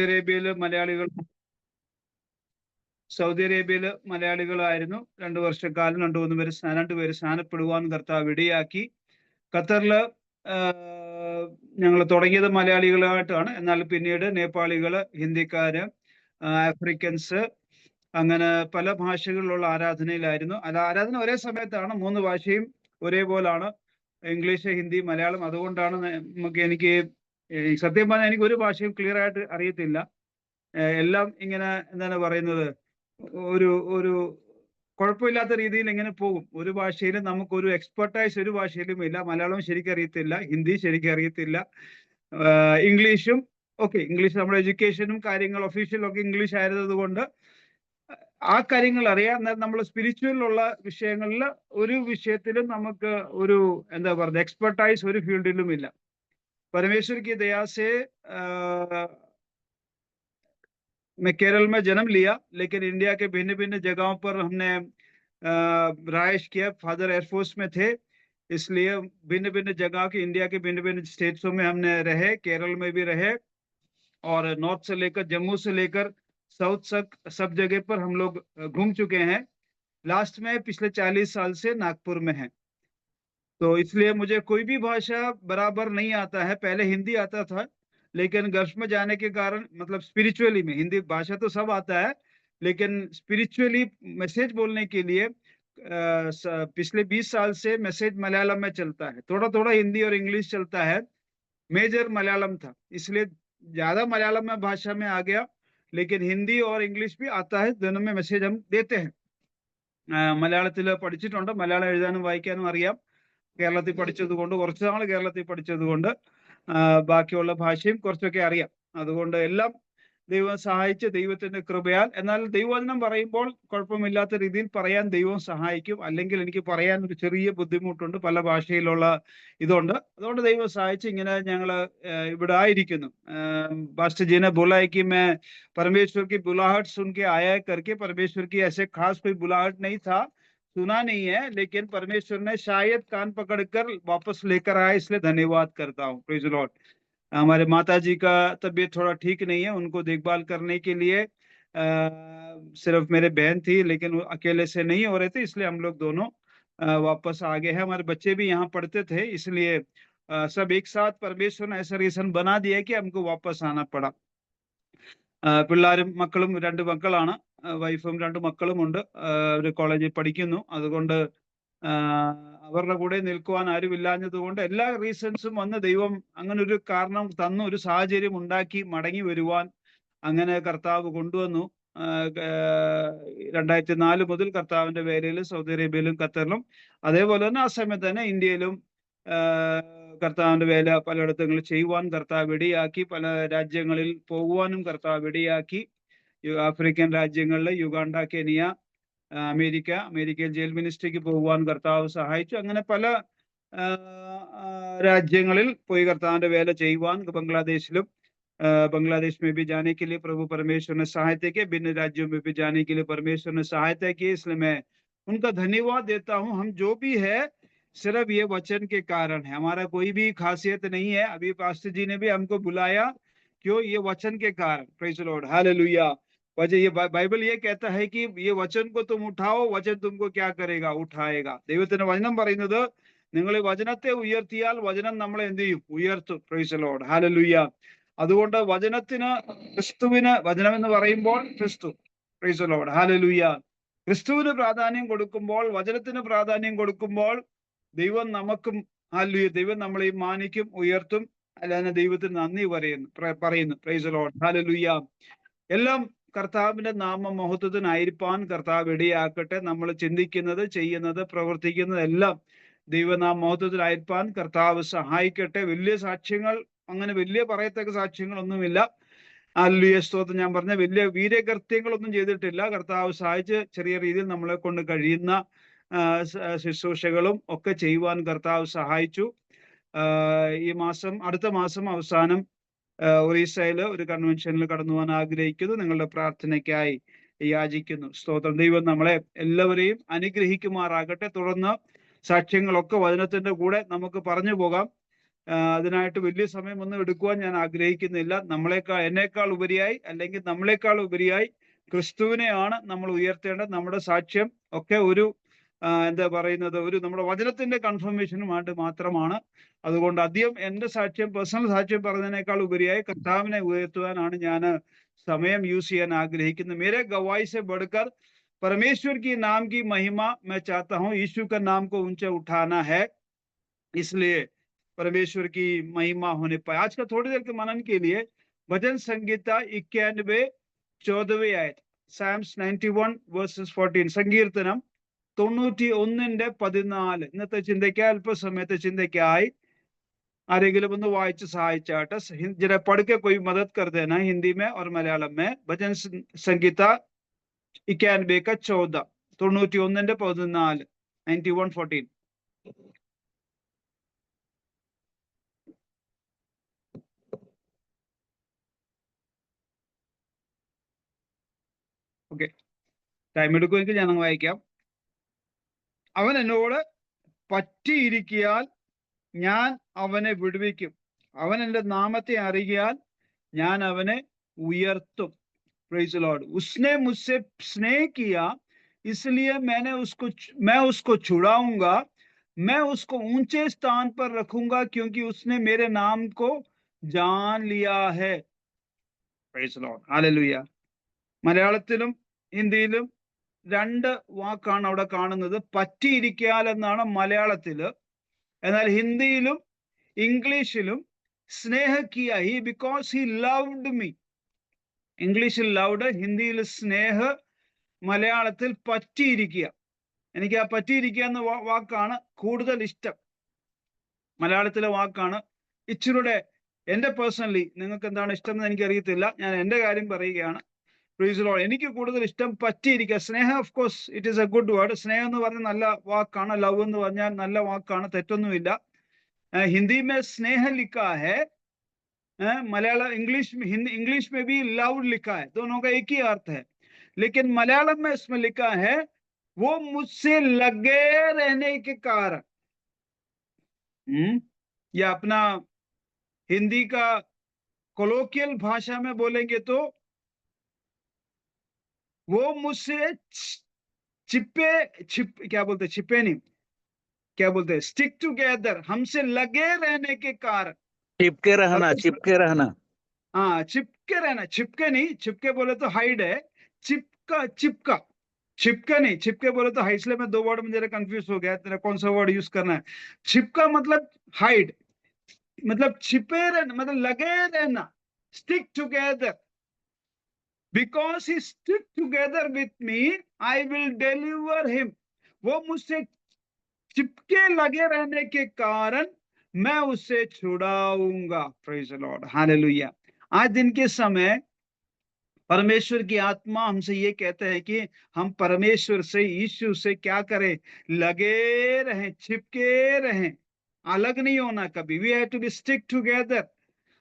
അറേബ്യയില് മലയാളികൾ സൗദി അറേബ്യയില് മലയാളികളായിരുന്നു 2 വർഷക്കാലം. 2-3 പേര് സ്നാനപ്പെടുവാൻ കർത്താവ് ഇടയാക്കി. ഖത്തറില് ഞങ്ങൾ തുടങ്ങിയത് മലയാളികളായിട്ടാണ്. എന്നാൽ പിന്നീട് നേപ്പാളികള്, ഹിന്ദിക്കാര്, ആഫ്രിക്കൻസ്, അങ്ങനെ പല ഭാഷകളിലുള്ള ആരാധനയിലായിരുന്നു. ആരാധന ഒരേ സമയത്താണ്. 3 ഭാഷയും ഒരേപോലാണ്, ഇംഗ്ലീഷ്, ഹിന്ദി, മലയാളം. അതുകൊണ്ടാണ് എനിക്ക് സത്യം പറഞ്ഞാൽ എനിക്ക് ഒരു ഭാഷയും ക്ലിയർ ആയിട്ട് അറിയത്തില്ല. എല്ലാം ഇങ്ങനെ എന്താണ് പറയുന്നത്, ഒരു ഒരു കുഴപ്പമില്ലാത്ത രീതിയിൽ ഇങ്ങനെ പോകും. ഒരു ഭാഷയിലും നമുക്കൊരു എക്സ്പെർട്ടൈസ് ഒരു ഭാഷയിലും ഇല്ല. മലയാളം ശരിക്കും അറിയത്തില്ല, ഹിന്ദി ശരിക്കും അറിയത്തില്ല, ഇംഗ്ലീഷും ഓക്കെ. ഇംഗ്ലീഷ് നമ്മുടെ എഡ്യൂക്കേഷനും കാര്യങ്ങൾ ഒഫീഷ്യലും ഒക്കെ ഇംഗ്ലീഷ് ആയിരുന്നത് കൊണ്ട് ആ കാര്യങ്ങൾ അറിയാം. എന്നാൽ നമ്മൾ സ്പിരിച്വലുള്ള വിഷയങ്ങളിൽ ഒരു വിഷയത്തിലും നമുക്ക് ഒരു എന്താ പറയുക एक्सपर्टाइज ഒരു ഫീൽഡിലും ഇല്ല. परमेश्वर की दया से मैं केरल में जन्म लिया, लेकिन इंडिया के भिन्न भिन्न जगहों पर हमने रहायश किया. फादर एयरफोर्स में थे, इसलिए भिन्न भिन्न जगह के इंडिया के भिन्न भिन्न स्टेट्सों में हमने रहे. केरल में भी रहे और नॉर्थ से लेकर जम्मू से लेकर साउथ तक सब जगह पर हम लोग घूम चुके हैं. लास्ट में पिछले 40 साल से नागपुर में है. तो इसलिए मुझे कोई भी भाषा बराबर नहीं आता है. पहले हिंदी आता था, लेकिन गल्फ में जाने के कारण मतलब स्पिरिचुअली में हिंदी भाषा तो सब आता है, लेकिन स्पिरिचुअली मैसेज बोलने के लिए पिछले 20 साल से मैसेज मलयालम में चलता है. थोड़ा थोड़ा हिंदी और इंग्लिश चलता है. मेजर मलयालम था, इसलिए ज्यादा मलयालम में भाषा में आ गया. लेकिन हिंदी और इंग्लिश भी आता है, दोनों में मैसेज हम देते हैं. മലയാളത്തിൽ പഠിച്ചിട്ടുണ്ട്, മലയാളം എഴുതാനും വായിക്കാനും അറിയാം. കേരളത്തിൽ പഠിച്ചത് കൊണ്ട്, കുറച്ച് നാൾ കേരളത്തിൽ പഠിച്ചത് കൊണ്ട് ബാക്കിയുള്ള ഭാഷയും കുറച്ചൊക്കെ അറിയാം. അതുകൊണ്ട് എല്ലാം ദൈവം സഹായിച്ച്, ദൈവത്തിന്റെ കൃപയാൽ. എന്നാൽ ദൈവവചനം പറയുമ്പോൾ കുഴപ്പമില്ലാത്ത രീതിയിൽ പറയാൻ ദൈവം സഹായിക്കും. അല്ലെങ്കിൽ എനിക്ക് പറയാൻ ഒരു ചെറിയ ബുദ്ധിമുട്ടുണ്ട്, പല ഭാഷയിലുള്ള ഇതുണ്ട്. അതുകൊണ്ട് ദൈവം സഹായിച്ച് ഇങ്ങനെ ഞങ്ങള് ഇവിടെ ആയിരിക്കുന്നു. पास्टर जी ने बोला है कि मैं परमेश्वर की बुलाहट सुन के आया करके. परमेश्वर की ऐसे खास कोई बुलाहट नहीं था, सुना नहीं है, लेकिन परमेश्वर ने शायद कान पकड़कर वापस लेकर आया, इसलिए धन्यवाद करता हूँ. Praise Lord. हमारे माता जी का तबीयत थोड़ा ठीक नहीं है, उनको देखभाल करने के लिए सिर्फ मेरे बहन थी, लेकिन वो अकेले से नहीं हो रहे थे, इसलिए हम लोग दोनों वापस आ गए हैं. हमारे बच्चे भी यहाँ पढ़ते थे, इसलिए सब एक साथ परमेश्वर ने ऐसा रीजन बना दिया कि हमको वापस आना पड़ा. പിള്ളേരും മക്കളും 2 മക്കളാണ്, വൈഫും 2 മക്കളുമുണ്ട്. അവർ കോളേജിൽ പഠിക്കുന്നു. അതുകൊണ്ട് അവരുടെ കൂടെ നിൽക്കുവാൻ ആരുമില്ലാഞ്ഞത് കൊണ്ട് എല്ലാ റീസൺസും വന്ന് ദൈവം അങ്ങനെ ഒരു കാരണം തന്നു, ഒരു സാഹചര്യം ഉണ്ടാക്കി മടങ്ങി വരുവാൻ അങ്ങനെ കർത്താവ് കൊണ്ടുവന്നു. 2004 മുതൽ കർത്താവിന്റെ വേലയിൽ സൗദി അറേബ്യയിലും ഖത്തറിലും, അതേപോലെ തന്നെ ആ സമയത്ത് തന്നെ ഇന്ത്യയിലും കർത്താവിന്റെ വേല പലയിടത്തും ചെയ്യുവാൻ കർത്താവ് ഇടയാക്കി. പല രാജ്യങ്ങളിൽ പോകുവാനും കർത്താവ് ഇടയാക്കി. ആഫ്രിക്കൻ രാജ്യങ്ങളിൽ യുഗാണ്ട, കെനിയ, അമേരിക്കയിൽ ജയിൽ മിനിസ്ട്രിക്ക് പോകുവാൻ കർത്താവ് സഹായിച്ചു. അങ്ങനെ പല രാജ്യങ്ങളിൽ പോയി കർത്താവിന്റെ വേല ചെയ്യുവാൻ. बांग्लादेश में भी जाने के लिए प्रभु परमेश्वर ने सहायता की, भिन्न राज्यों में भी जाने के लिए परमेश्वर ने सहायता की. इसलिए मैं उनका धन्यवाद देता हूँ. हम जो भी है सिर्फ ये वचन के कारण है, हमारा कोई भी खासियत नहीं है. अभी पास्टर जी ने भी हमको बुलाया, क्यों? ये वचन के कारण. Praise the Lord, hallelujah. वजह ये बाइबल ये कहता है कि ये वचन को तुम उठाओ, वचन तुमको क्या करेगा? उठाएगा. ദൈവത്തിന്റെ വചനം പറയുന്നത്, നിങ്ങൾ വചനത്തെ ഉയർത്തിയാൽ വചനം നമ്മളെ എന്ത് ചെയ്യും? ഉയർത്തും. Price the Lord, hallelujah. അതുകൊണ്ട് വചനത്തിന്, ക്രിസ്തുവിന്, വചനം എന്ന് പറയുമ്പോൾ ക്രിസ്തു, പ്രൈസ് ദി ലോർഡ്, ഹല്ലേലൂയ. ക്രിസ്തുവിന് പ്രാധാന്യം കൊടുക്കുമ്പോൾ, വചനത്തിന് പ്രാധാന്യം കൊടുക്കുമ്പോൾ ദൈവം നമുക്കും, ഹല്ലേലൂയ, ദൈവം നമ്മളെ മാനിക്കും, ഉയർത്തും. അല്ലാതെ ദൈവത്തിന് നന്ദി പറയുന്നു. Price the Lord, hallelujah. എല്ലാം കർത്താവിന്റെ നാമ മഹത്വത്തിനായിരിക്കാൻ കർത്താവ് ഇടയാക്കട്ടെ. നമ്മൾ ചിന്തിക്കുന്നത്, ചെയ്യുന്നത്, പ്രവർത്തിക്കുന്നത് എല്ലാം ദൈവനാമ മഹത്വത്തിലായിരിക്കാൻ കർത്താവ് സഹായിക്കട്ടെ. വലിയ സാക്ഷ്യങ്ങൾ, അങ്ങനെ വലിയ പറയത്തക്ക സാക്ഷ്യങ്ങളൊന്നുമില്ല. ഹല്ലേലൂയ, സ്തോത്രം. ഞാൻ പറഞ്ഞ വലിയ വീര്യകൃത്യങ്ങളൊന്നും ചെയ്തിട്ടില്ല. കർത്താവ് സഹായിച്ച് ചെറിയ രീതിയിൽ നമ്മളെ കൊണ്ട് കഴിയുന്ന ശുശ്രൂഷകളും ഒക്കെ ചെയ്യുവാൻ കർത്താവ് സഹായിച്ചു. ഈ മാസം, അടുത്ത മാസം അവസാനം ഒറീസയില് ഒരു കൺവെൻഷനിൽ കടന്നു പോകാൻ ആഗ്രഹിക്കുന്നു. നിങ്ങളുടെ പ്രാർത്ഥനയ്ക്കായി യാചിക്കുന്നു. സ്തോത്രം. ദൈവം നമ്മളെ എല്ലാവരെയും അനുഗ്രഹിക്കുമാറാകട്ടെ. തുടർന്ന് സാക്ഷ്യങ്ങളൊക്കെ വചനത്തിന്റെ കൂടെ നമുക്ക് പറഞ്ഞു പോകാം. അതിനായിട്ട് വലിയ സമയമൊന്നും എടുക്കുവാൻ ഞാൻ ആഗ്രഹിക്കുന്നില്ല. എന്നേക്കാൾ ഉപരിയായി, അല്ലെങ്കിൽ നമ്മളെക്കാൾ ഉപരിയായി ക്രിസ്തുവിനെയാണ് നമ്മൾ ഉയർത്തേണ്ടത്. നമ്മുടെ സാക്ഷ്യം ഒക്കെ ഒരു എന്താ പറയുന്നത്, ഒരു നമ്മുടെ വചനത്തിന്റെ കൺഫർമേഷനുമായിട്ട് മാത്രമാണ്. അതുകൊണ്ട് അധികം എന്റെ സാക്ഷ്യം, പേഴ്സണൽ സാക്ഷ്യം പറഞ്ഞതിനേക്കാൾ ഉപരിയായി കർത്താവിനെ ഉയർത്തുവാനാണ് ഞാൻ സമയം യൂസ് ചെയ്യാൻ ആഗ്രഹിക്കുന്നത്. मेरे गवाही से बढ़कर परमेश्वर की नाम की महिमा मैं चाहता हूँ. यीशु का नाम को ऊंचा उठाना है, इसलिए परमेश्वर की महिमा होने पाए. आज का थोड़ी देर के मनन के लिए भजन संगीता 91 14वीं आयत, Psalms 91 verses 14, സങ്കീർത്തനം 91:14. ഇന്നത്തെ ചിന്തയ്ക്ക് അല്പസമയത്തെ ചിന്തയ്ക്കായി आरेगिल बंदू वाइच सहायचाट. जरा पढ़ के कोई मदद कर देना हिंदी में और मलयालम में. भजन संगीता 91 का 14, 91:14, 91:14. ഓക്കെ, ടൈം എടുക്കുമെങ്കിൽ ഞാൻ വായിക്കാം. അവൻ എന്നോട് പറ്റിയിരിക്കിയാൽ ഞാൻ അവനെ വിടുവിക്കും. അവൻ എൻ്റെ നാമത്തെ അറിയാൽ ഞാൻ അവനെ ഉയർത്തും. Praise the Lord. उसने मुझसे स्नेह किया, इसलिए मैं उसको छुड़ाऊंगा. मैं उसको ऊंचे स्थान पर रखूंगा, क्योंकि उसने मेरे नाम को जान लिया है. Praise the Lord. Hallelujah. മലയാളത്തിലും ഹിന്ദിയിലും രണ്ട് വാക്കാണ് അവിടെ കാണുന്നത്. പറ്റിയിരിക്കാൽ എന്നാണ് മലയാളത്തില്, എന്നാൽ ഹിന്ദിയിലും ഇംഗ്ലീഷിലും സ്നേഹ കിയ, he because he loved me. ഇംഗ്ലീഷിൽ ലവ്ഡ്, ഹിന്ദിയിൽ സ്നേഹ, മലയാളത്തിൽ പറ്റിയിരിക്കുക. എനിക്ക് ആ പറ്റിയിരിക്കുക എന്ന വാക്കാണ് കൂടുതൽ ഇഷ്ടം. മലയാളത്തിലെ വാക്കാണ് ഇച്ചിരൂടെ, എൻ്റെ പേഴ്സണലി, നിങ്ങൾക്ക് എന്താണ് ഇഷ്ടം എന്ന് എനിക്കറിയത്തില്ല, ഞാൻ എൻ്റെ കാര്യം പറയുകയാണ്. Praise the Lord. എനിക്ക് കൂടുതൽ ഇഷ്ടം പറ്റിയിരിക്കുക. സ്നേഹ of course it is a good word. സ്നേഹം എന്ന് പറഞ്ഞാൽ നല്ല വാക്കാണ്, ലവ് എന്ന് പറഞ്ഞാൽ നല്ല വാക്കാണ്, തെറ്റൊന്നുമില്ല. हिंदी में स्नेह लिखा है, मलयालम इंग्लिश में भी लव लिखा है, दोनों का एक ही अर्थ है. लेकिन मलयालम में इसमें लिखा है वो मुझसे लगे रहने के कारण. या अपना हिंदी का कोलोकियल भाषा में बोलेंगे तो वो मुझसे क्या बोलते, छिपे नहीं, क्या बोलते हैं, स्टिक टुगेदर, हमसे लगे रहने के कारण. चिपके रहना, चिपके रहना. हाँ, चिपके रहना. चिपके नहीं, चिपके बोले तो हाइड है. चिपका, चिपका, चिपके नहीं, चिपके बोले तो हाइड. इसलिए मैं दो वर्ड में जरा कंफ्यूज हो गया, तेरा कौन सा वर्ड यूज करना है. चिपका मतलब हाइड, मतलब छिपे रहना, मतलब लगे रहना. Stick together, because he stick together with me I will deliver him. वो मुझसे चिपके लगे रहने के कारण मैं उसे छुड़ाऊंगा. Praise the Lord. हालेलुया. आज दिन के समय परमेश्वर की आत्मा हमसे ये कहते हैं कि हम परमेश्वर से, यीशु से क्या करें, लगे रहें, चिपके रहें, अलग नहीं होना कभी. We have to be stick together.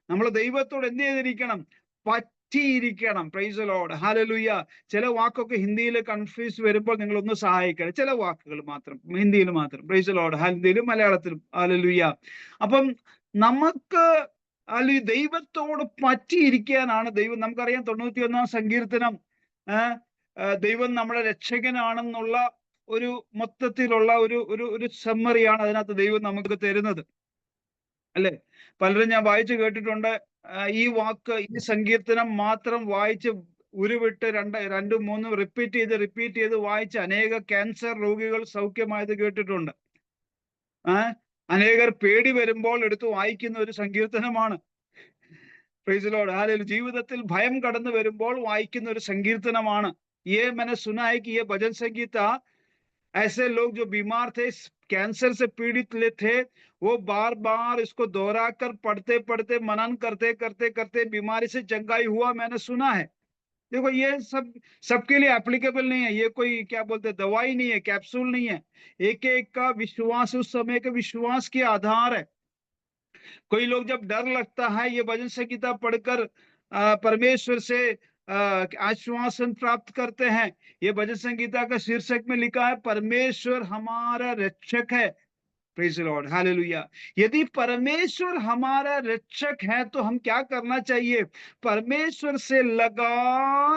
നമ്മൾ ദൈവത്തോട് എന്ത് ചെയ്തിരിക്കണം, പറ്റിയിരിക്കണം. Praise the Lord. ഹല്ലേലൂയ. ചില വാക്കൊക്കെ ഹിന്ദിയിൽ കൺഫ്യൂസ് വരുമ്പോൾ നിങ്ങൾ ഒന്ന് സഹായിക്കണം. ചില വാക്കുകൾ മാത്രം ഹിന്ദിയിൽ മാത്രം. Price the Lord. ഹിന്ദിയിലും മലയാളത്തിലും. ഹല്ലേലൂയ. അപ്പം നമുക്ക് അല്ലെങ്കിൽ ദൈവത്തോട് പറ്റിയിരിക്കാനാണ് ദൈവം. നമുക്കറിയാം 91 സങ്കീർത്തനം ദൈവം നമ്മുടെ രക്ഷകനാണെന്നുള്ള ഒരു മൊത്തത്തിലുള്ള ഒരു സമ്മറിയാണ് അതിനകത്ത് ദൈവം നമുക്ക് തരുന്നത്, അല്ലെ? പലരും ഞാൻ വായിച്ചു കേട്ടിട്ടുണ്ട്, ഈ വാക്ക്, ഈ സങ്കീർത്തനം മാത്രം വായിച്ച് ഉരുവിട്ട് രണ്ടും മൂന്നും റിപ്പീറ്റ് ചെയ്ത് വായിച്ച് അനേക ക്യാൻസർ രോഗികൾ സൗഖ്യമായത് കേട്ടിട്ടുണ്ട്. അനേകർ പേടി വരുമ്പോൾ എടുത്ത് വായിക്കുന്ന ഒരു സങ്കീർത്തനമാണ്. Praise the Lord. ഹല്ലേലൂയ. ജീവിതത്തിൽ ഭയം കടന്നു വരുമ്പോൾ വായിക്കുന്ന ഒരു സങ്കീർത്തനമാണ്. ये मैंने सुना है कि ये भजन संगीता ऐसे लोग जो बीमार थे, कैंसर से पीड़ित थे, वो बार बार इसको दोहरा कर पढ़ते मनन करते बीमारी से चंगाई हुआ, मैंने सुना है. देखो, ये सबके लिए एप्लीकेबल नहीं है. ये कोई क्या बोलते हैं, दवाई नहीं है, कैप्सूल नहीं है. एक का विश्वास, उस समय के विश्वास के आधार है. कोई लोग जब डर लगता है, ये भजन संगीता पढ़कर परमेश्वर से आश्वासन प्राप्त करते हैं. ये भजन संगीता का शीर्षक में लिखा है, परमेश्वर हमारा रक्षक है. Praise the Lord, hallelujah. यदि परमेश्वर हमारा रक्षक है तो हम क्या करना चाहिए? परमेश्वर से लगा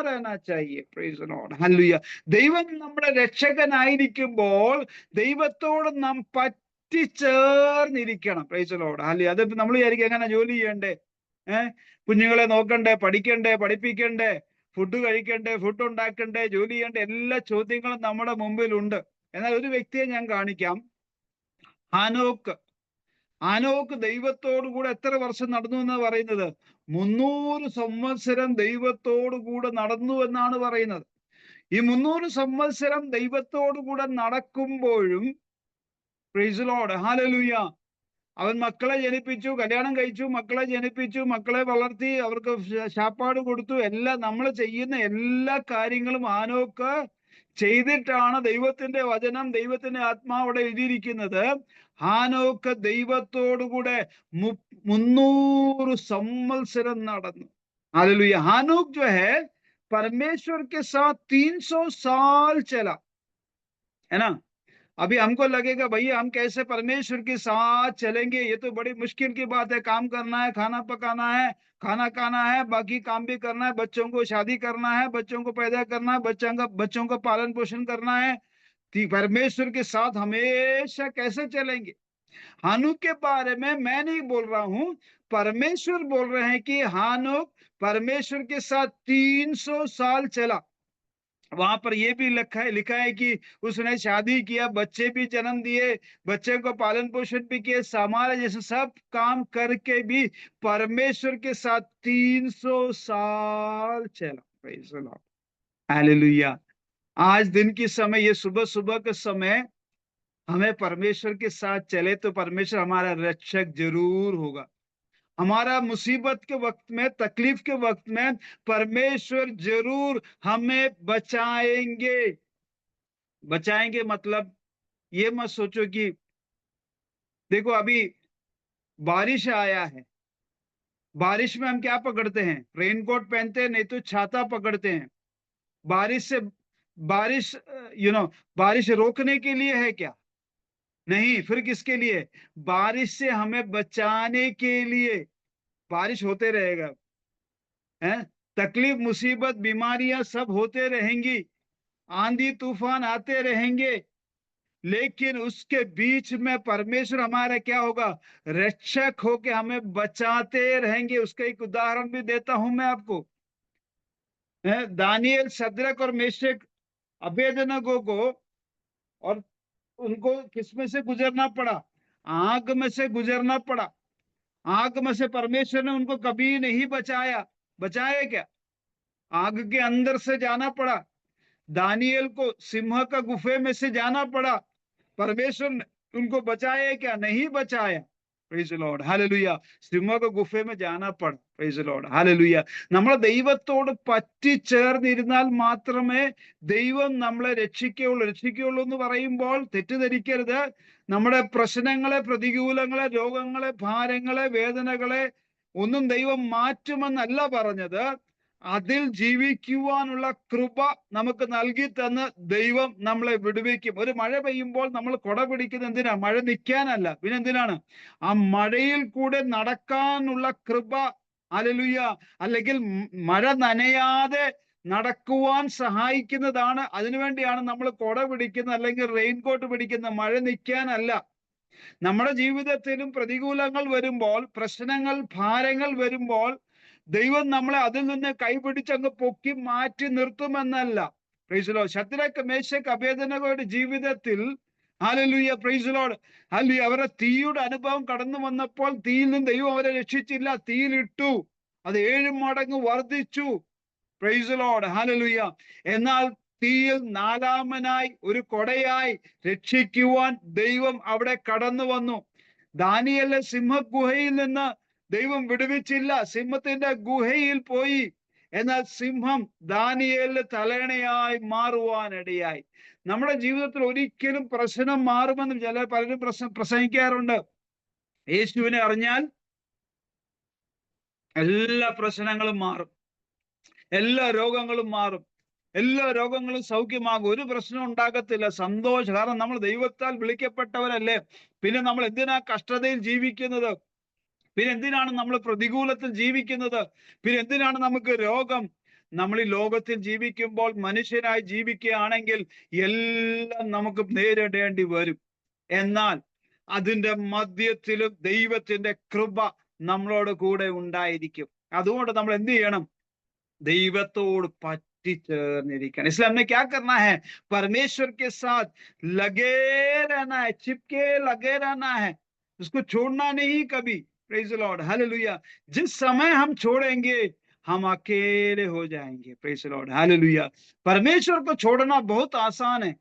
रहना चाहिए। Praise the Lord, hallelujah. ദൈവം നമ്മുടെ രക്ഷകനായിരിക്കുമ്പോൾ ദൈവത്തോട് നാം പറ്റിച്ചേർന്നിരിക്കണം. Praise the Lord, hallelujah. അത് നമ്മൾ വിചാരിക്കും എങ്ങനെ ജോലി ചെയ്യണ്ടേ, കുഞ്ഞുങ്ങളെ നോക്കണ്ടേ, പഠിക്കണ്ടേ, പഠിപ്പിക്കണ്ടേ, ഫുഡ് കഴിക്കണ്ടേ, ഫുഡ് ഉണ്ടാക്കണ്ടേ, ജോലി ചെയ്യണ്ടേ, എല്ലാ ചോദ്യങ്ങളും നമ്മുടെ മുമ്പിലുണ്ട്. എന്നാൽ ഒരു വ്യക്തിയെ ഞാൻ കാണിക്കാം. ഹാനോക്ക് ദൈവത്തോടു കൂടെ എത്ര വർഷം നടന്നു എന്നാണ് പറയുന്നത്? 300 സംവത്സരം ദൈവത്തോടു കൂടെ നടന്നു എന്നാണ് പറയുന്നത്. ഈ 300 സംവത്സരം ദൈവത്തോടു കൂടെ നടക്കുമ്പോഴും, പ്രൈസ് ദി ലോർഡ്, ഹല്ലേലൂയ, അവൻ മക്കളെ ജനിപ്പിച്ചു, കല്യാണം കഴിച്ചു, മക്കളെ ജനിപ്പിച്ചു, മക്കളെ വളർത്തി, അവർക്ക് ശാപ്പാട് കൊടുത്തു. എല്ലാം നമ്മൾ ചെയ്യുന്ന എല്ലാ കാര്യങ്ങളും ഹാനോക്ക് ചെയ്തിട്ടാണ് ദൈവത്തിന്റെ വചനം, ദൈവത്തിന്റെ ആത്മാവിടെ എഴുതിയിരിക്കുന്നത്. ഹാനോക്ക് ദൈവത്തോടുകൂടെ 300 സംവത്സരം നടന്നു. हालेलुया। हानोक जो है परमेश्वर के साथ 300 साल चला, है ना। अभी हमको लगेगा भैया हम कैसे परमेश्वर के साथ चलेंगे, ये तो बड़ी मुश्किल की बात है। काम करना है, खाना पकाना है, खाना खाना है, बाकी काम भी करना है, बच्चों को शादी करना है, बच्चों को पैदा करना है, बच्चों का पालन पोषण करना है। परमेश्वर के साथ हमेशा कैसे चलेंगे? हानोक के बारे में मैं नहीं बोल रहा हूं, परमेश्वर बोल रहे हैं कि हानोक परमेश्वर के साथ 300 साल चला। वहां पर यह भी लिखा है कि उसने शादी किया, बच्चे भी जन्म दिए, बच्चे को पालन पोषण भी किए, समारा जैसे सब काम करके भी परमेश्वर के साथ 300 साल चला। Praise the Lord, hallelujah. आज दिन के समय, ये सुबह सुबह के समय हमें परमेश्वर के साथ चले तो परमेश्वर हमारा रक्षक जरूर होगा। हमारा मुसीबत के वक्त में, तकलीफ के वक्त में परमेश्वर जरूर हमें बचाएंगे। बचाएंगे मतलब ये मत सोचो कि देखो अभी बारिश आया है, बारिश में हम क्या पकड़ते हैं? रेनकोट पहनते हैं, नहीं तो छाता पकड़ते हैं। बारिश बारिश रोकने के लिए है क्या? नहीं, फिर किसके लिए? बारिश से हमें बचाने के लिए। बारिश होते रहेगा, तकलीफ, मुसीबत, बीमारियां सब होते रहेंगी, आंधी तूफान आते रहेंगे, लेकिन उसके बीच में परमेश्वर हमारा क्या होगा? रक्षक होके हमें बचाते रहेंगे। उसका एक उदाहरण भी देता हूं मैं आपको। दानियल, शद्रक और मेशक, अबेदनगो को, और उनको किसमें से गुजरना पड़ा? आग में से गुजरना पड़ा। आग में से परमेश्वर ने उनको कभी नहीं बचाया। बचाया क्या? आग के अंदर से जाना पड़ा। दानियल को सिंह का गुफे में से जाना पड़ा। परमेश्वर ने उनको बचाया क्या? नहीं बचाया। Praise the Lord, hallelujah. സിംഹക ഗുഫയിൽ जाना पड़ा। Praise the Lord, hallelujah. നമ്മളെ ദൈവത്തോട് പറ്റിച്ചേർന്നിരുന്നാൽ മാത്രമേ ദൈവം നമ്മളെ രക്ഷിക്കുകയുള്ളൂ എന്ന് പറയുമ്പോൾ തെറ്റിദ്ധരിക്കരുത്. നമ്മുടെ പ്രശ്നങ്ങളെ, പ്രതികൂലങ്ങളെ, രോഗങ്ങളെ, ഭാരങ്ങളെ, വേദനകളെ ഒന്നും ദൈവം മാറ്റുമെന്നല്ല പറഞ്ഞത്. അതിൽ ജീവിക്കുവാനുള്ള കൃപ നമുക്ക് നൽകി തന്ന് ദൈവം നമ്മളെ വിടുവിക്കും. ഒരു മഴ പെയ്യുമ്പോൾ നമ്മൾ കുട പിടിക്കുന്നത് എന്തിനാ? മഴ നിൽക്കാനല്ല, പിന്നെ എന്തിനാണ്? ആ മഴയിൽ കൂടെ നടക്കാനുള്ള കൃപ, ഹല്ലേലൂയ, അല്ലെങ്കിൽ മഴ നനയാതെ നടക്കുവാൻ സഹായിക്കുന്നതാണ്. അതിനുവേണ്ടിയാണ് നമ്മൾ കുട പിടിക്കുന്നത്, അല്ലെങ്കിൽ റെയിൻകോട്ട് പിടിക്കുന്നത്, മഴ നിൽക്കാനല്ല. നമ്മുടെ ജീവിതത്തിലും പ്രതികൂലങ്ങൾ വരുമ്പോൾ, പ്രശ്നങ്ങൾ, ഭാരങ്ങൾ വരുമ്പോൾ ദൈവം നമ്മളെ അതിൽ നിന്ന് കൈപിടിച്ചങ്ങ് പൊക്കി മാറ്റി നിർത്തുമെന്നല്ല. Praise the Lord. Shadrach, Meshach, അബേദ്നെഗോയുടെ ജീവിതത്തിൽ, hallelujah, praise the Lord, hallelujah, അവരുടെ തീയുടെ അനുഭവം കടന്നു വന്നപ്പോൾ തീയിൽ നിന്ന് ദൈവം അവരെ രക്ഷിച്ചില്ല, തീയിലിട്ടു. അത് 7 മടങ്ങ് വർദ്ധിച്ചു. Price the Lord, hallelujah. എന്നാൽ തീയിൽ 4-മനായി ഒരു കൊടയായി രക്ഷിക്കുവാൻ ദൈവം അവിടെ കടന്നു വന്നു. ദാനിയേലിനെ സിംഹഗുഹയിൽ നിന്ന് ദൈവം വിടുവിച്ചില്ല, സിംഹത്തിന്റെ ഗുഹയിൽ പോയി. എന്നാൽ സിംഹം ദാനിയേലിന് തലയണയായി മാറുവാനിടയായി. നമ്മുടെ ജീവിതത്തിൽ ഒരിക്കലും പ്രശ്നം മാറുമെന്ന് പലരും പ്രസംഗിക്കാറുണ്ട്. യേശുവിനെ അറിഞ്ഞാൽ എല്ലാ പ്രശ്നങ്ങളും മാറും, എല്ലാ രോഗങ്ങളും മാറും, എല്ലാ രോഗങ്ങളും സൗഖ്യമാകും, ഒരു പ്രശ്നം ഉണ്ടാകത്തില്ല, സന്തോഷം. കാരണം നമ്മൾ ദൈവത്താൽ വിളിക്കപ്പെട്ടവരല്ലേ. പിന്നെ നമ്മൾ എന്തിനാ കഷ്ടതയിൽ ജീവിക്കുന്നത്? പിന്നെ എന്തിനാണ് നമ്മൾ പ്രതികൂലത്തിൽ ജീവിക്കുന്നത്? പിന്നെ എന്തിനാണ് നമുക്ക് രോഗം? നമ്മൾ ഈ ലോകത്തിൽ ജീവിക്കുമ്പോൾ മനുഷ്യനായി ജീവിക്കുകയാണെങ്കിൽ എല്ലാം നമുക്ക് നേരിടേണ്ടി വരും. എന്നാൽ അതിന്റെ മധ്യത്തിലും ദൈവത്തിന്റെ കൃപ നമ്മളോട് കൂടെ ഉണ്ടായിരിക്കും. അതുകൊണ്ട് നമ്മൾ എന്ത് ചെയ്യണം? ദൈവത്തോട് പറ്റിച്ചേർന്നിരിക്കണം. इसलिए हमने क्या करना है? परमेश्वर के साथ लगे रहना है, चिपके लगे रहना है, उसको छोड़ना नहीं कभी। Praise the Lord, hallelujah. जिस समय हम छोड़ेंगे हम अकेले हो जाएंगे। Praise the Lord, hallelujah. परमेश्वर को छोड़ना बहुत आसान है,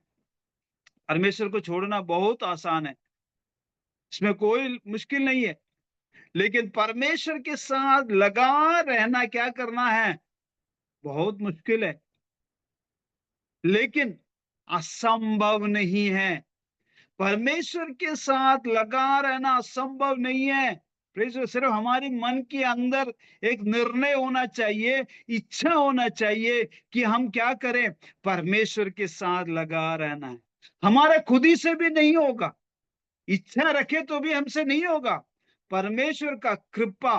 परमेश्वर को छोड़ना बहुत आसान है, इसमें कोई मुश्किल नहीं है। लेकिन परमेश्वर के साथ लगा रहना क्या करना है? बहुत मुश्किल है, लेकिन असंभव नहीं है। परमेश्वर के साथ लगा रहना असंभव नहीं है। सिर्फ हमारी मन के अंदर एक निर्णय होना चाहिए, इच्छा होना चाहिए कि हम क्या करें? परमेश्वर के साथ लगा रहना है। हमारे खुद ही से भी नहीं होगा, इच्छा रखे तो भी हमसे नहीं होगा। परमेश्वर का कृपा,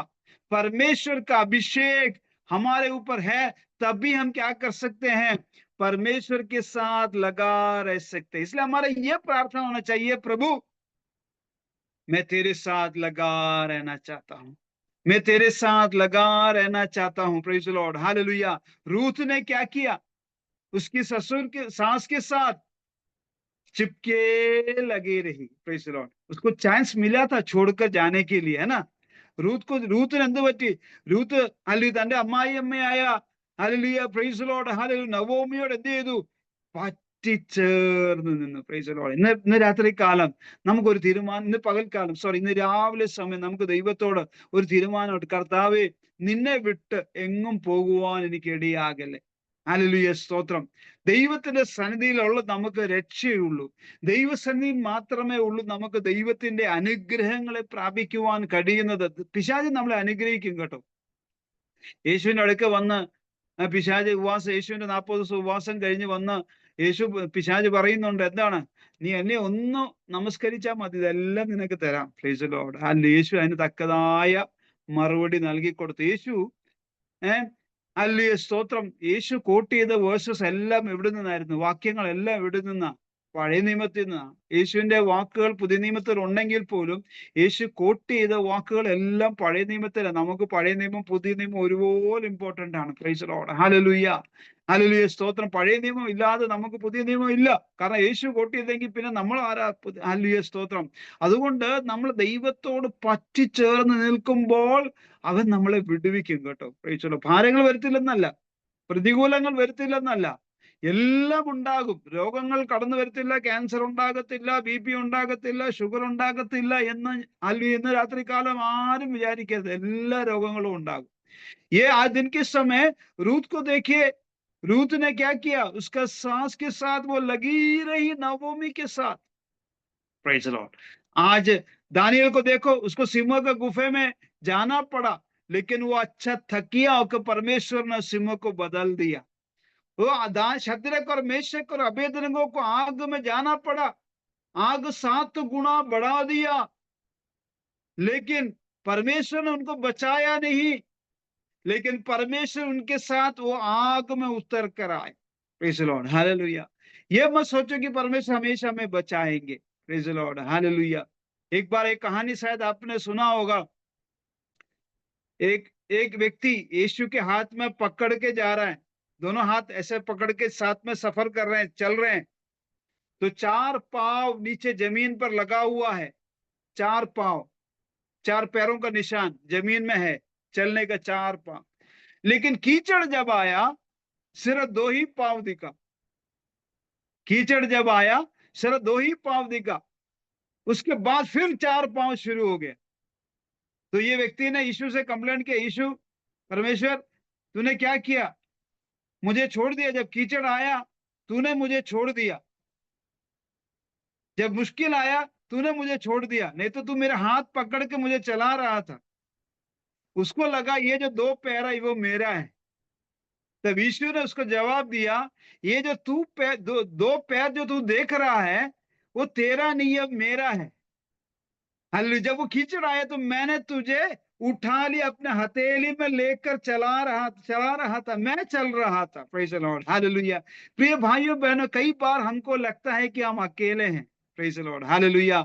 परमेश्वर का अभिषेक हमारे ऊपर है, तब भी हम क्या कर सकते हैं? परमेश्वर के साथ लगा रह सकते हैं। इसलिए हमारा यह प्रार्थना होना चाहिए, प्रभु मैं तेरे साथ लगा रहना चाहता हूं, मैं तेरे साथ लगा रहना चाहता हूं। Praise the Lord, hallelujah. Ruth ने क्या किया? उसकी ससुर के सास के साथ चिपके लगे रही। प्रेज द लॉर्ड, उसको चांस मिला था छोड़कर जाने के लिए, है ना? റൂത്തിന് എന്ത് പറ്റി? റൂത്ത് അല്ലെങ്കിൽ തന്റെ അമ്മായിയമ്മയായ hallelujah, praise the Lord, hallelujah, നവോമിയോട് എന്ത് ചെയ്തു? പറ്റിച്ചേർന്ന് നിന്ന്. Praise the Lord. ഇന്ന് രാത്രി കാലം നമുക്കൊരു തീരുമാനം, ഇന്ന് പകൽക്കാലം സോറി ഇന്ന് രാവിലെ സമയം നമുക്ക് ദൈവത്തോട് ഒരു തീരുമാനമുണ്ട്. കർത്താവേ, നിന്നെ വിട്ട് എങ്ങും പോകുവാൻ എനിക്ക് ഇടയാകല്ലേ. ഹല്ലേലൂയ, സ്തോത്രം. ദൈവത്തിന്റെ സന്നിധിയിലുള്ള നമുക്ക് രക്ഷയുള്ളൂ. ദൈവസന്നിധിയിൽ മാത്രമേ ഉള്ളൂ നമുക്ക് ദൈവത്തിന്റെ അനുഗ്രഹങ്ങളെ പ്രാപിക്കുവാൻ കഴിയുന്നത്. പിശാച് നമ്മളെ അനുഗ്രഹിക്കും കേട്ടോ. യേശുവിന്റെ അടുക്ക വന്ന് പിശാച് യേശുവിന്റെ 40 ദിവസം ഉപവാസം കഴിഞ്ഞ് വന്ന് പിശാച് പറയുന്നുണ്ട്, എന്താണ്? നീ എന്നെ ഒന്ന് നമസ്കരിച്ചാൽ മതി, ഇതെല്ലാം നിനക്ക് തരാം. Price the Lord. യേശു അതിന് തക്കതായ മറുപടി നൽകി കൊടുത്തു. യേശു ഹല്ലേലൂയ, സ്തോത്രം. യേശു കോട്ട് ചെയ്ത വേഴ്സസ് എല്ലാം എവിടെ നിന്നായിരുന്നു? വാക്യങ്ങളെല്ലാം എവിടെ നിന്നാ? പഴയ നിയമത്തിൽ നിന്നാണ്. യേശുവിന്റെ വാക്കുകൾ പുതിയ നിയമത്തിൽ ഉണ്ടെങ്കിൽ പോലും യേശു കോട്ട് ചെയ്ത വാക്കുകൾ എല്ലാം പഴയ നിയമത്തിലാണ്. നമുക്ക് പഴയ നിയമം പുതിയ നിയമം ഒരുപോലെ ഇമ്പോർട്ടന്റ് ആണ്. Price the Lord, hallelujah, hallelujah, സ്തോത്രം. പഴയ നിയമം ഇല്ലാതെ നമുക്ക് പുതിയ നിയമം ഇല്ല. കാരണം യേശു കോട്ട് ചെയ്തെങ്കിൽ പിന്നെ നമ്മൾ ആരാ? ഹല്ലേലൂയ, സ്തോത്രം. അതുകൊണ്ട് നമ്മൾ ദൈവത്തോട് പറ്റിച്ചേർന്ന് നിൽക്കുമ്പോൾ അവൻ നമ്മളെ വിടുവിക്കും കേട്ടോ. Praise the Lord. ഭാരങ്ങൾ വരുത്തില്ലെന്നല്ല, പ്രതികൂലങ്ങൾ വരുത്തില്ലെന്നല്ല, എല്ലാം ഉണ്ടാകും. രോഗങ്ങൾ കടന്നു വരത്തില്ല, ക്യാൻസർ ഉണ്ടാകത്തില്ല, BP ഉണ്ടാകത്തില്ല, ഷുഗർ ഉണ്ടാകത്തില്ല എന്ന് ഇന്ന് രാത്രി കാലം ആരും വിചാരിക്കരുത്. എല്ലാ രോഗങ്ങളും ഉണ്ടാകും. आज दिन के समय रूत को देखिए, रूत ने क्या किया? उसका सास के साथ वो लगी रही, नवोमी के साथ। Praise the Lord. आज दानियल को देखो, उसको सिंह के गुफे में जाना पड़ा, लेकिन वो अच्छा थकिया होकर परमेश्वर ने सिंह को बदल दिया। वो शद्रक और मेशक और अबेदनगो को आग में जाना पड़ा, आग 7 गुना बढ़ा दिया, लेकिन परमेश्वर ने उनको बचाया नहीं। लेकिन परमेश्वर उनके साथ वो आग में उतर कर आए। Praise the Lord, hallelujah. ये मत सोचो कि परमेश्वर हमेशा हमें बचाएंगे। Praise the Lord, hallelujah. एक बार एक कहानी शायद आपने सुना होगा। एक व्यक्ति यीशु के हाथ में पकड़ के जा रहा है, दोनों हाथ ऐसे पकड़ के साथ में सफर कर रहे हैं, चल रहे हैं। तो 4 पांव नीचे जमीन पर लगा हुआ है, 4 पांव, 4 पैरों का निशान जमीन में है, चलने का 4 पांव। लेकिन कीचड़ जब आया सिर्फ 2 ही पांव दिखा। कीचड़ जब आया सिर्फ 2 ही पांव दिखा। उसके बाद फिर 4 पांव शुरू हो गए। तो ये व्यक्ति ने यीशु से कंप्लेंट किया, यीशु, परमेश्वर तूने क्या किया? मुझे छोड़ दिया। जब कीचड़ आया तूने मुझे छोड़ दिया, जब मुश्किल आया तूने मुझे छोड़ दिया, नहीं तो तू मेरे हाथ पकड़ के मुझे चला रहा था। उसको लगा ये जो 2 पैर है वो मेरा है। तब यीशु ने उसको जवाब दिया, ये जो तू दो पैर जो तू देख रहा है, वो तेरा नहीं है, मेरा है। हालेलुया। जब वो कीचड़ आया तो मैंने तुझे उठा लिया, अपने हथेली में लेकर चला रहा था, मैं चल रहा था। Praise the Lord, hallelujah. प्रिय भाइयों बहनों, कई बार हमको लगता है कि हम अकेले हैं। Praise the Lord, hallelujah.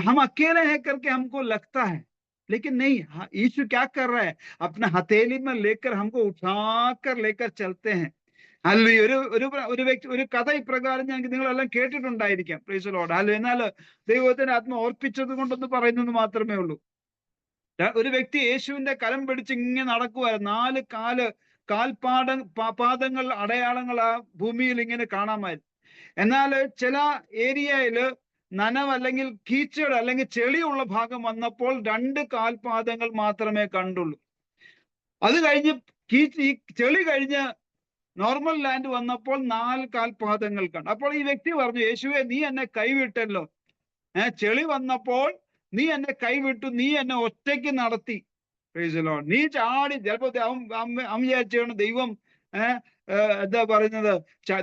हम अकेले हैं करके हमको लगता है, लेकिन नहीं। यीशु क्या कर रहा है, अपने हथेली में लेकर हमको उठा कर लेकर चलते हैं। ഹല്ലേലൂയ. ഒരു കഥ ഇപ്രകാരം ഞാൻ നിങ്ങളെല്ലാം കേട്ടിട്ടുണ്ടായിരിക്കാം. Praise the Lord. ഹല്ലേലൂയ. എന്നാൽ ദൈവത്തിന്റെ ആത്മ ഓർപ്പിച്ചത് കൊണ്ടൊന്ന് പറയുന്നത് മാത്രമേ ഉള്ളൂ. ഒരു വ്യക്തി യേശുവിന്റെ കരം പിടിച്ച് ഇങ്ങനെ നടക്കുവായിരുന്നു. 4 പാദങ്ങൾ അടയാളങ്ങൾ ആ ഭൂമിയിൽ ഇങ്ങനെ കാണാമായിരുന്നു. എന്നാൽ ചില ഏരിയയില് നനവ് അല്ലെങ്കിൽ കീച്ചട് അല്ലെങ്കിൽ ചെളിയുള്ള ഭാഗം വന്നപ്പോൾ 2 കാൽപാദങ്ങൾ മാത്രമേ കണ്ടുള്ളൂ. അത് കഴിഞ്ഞ് ഈ ചെളി കഴിഞ്ഞ് നോർമൽ ലാൻഡ് വന്നപ്പോൾ 4 കാൽപാദങ്ങൾ കണ്ടു. അപ്പോൾ ഈ വ്യക്തി പറഞ്ഞു, യേശുവേ നീ എന്നെ കൈവിട്ടല്ലോ. ചെളി വന്നപ്പോൾ നീ എന്നെ കൈവിട്ടു, നീ എന്നെ ഒറ്റയ്ക്ക് നടത്തി. Price the Lord. നീ ചാടി, ചിലപ്പോ അവൻ വിചാരിച്ചാണ് ദൈവം എന്താ പറയുന്നത്,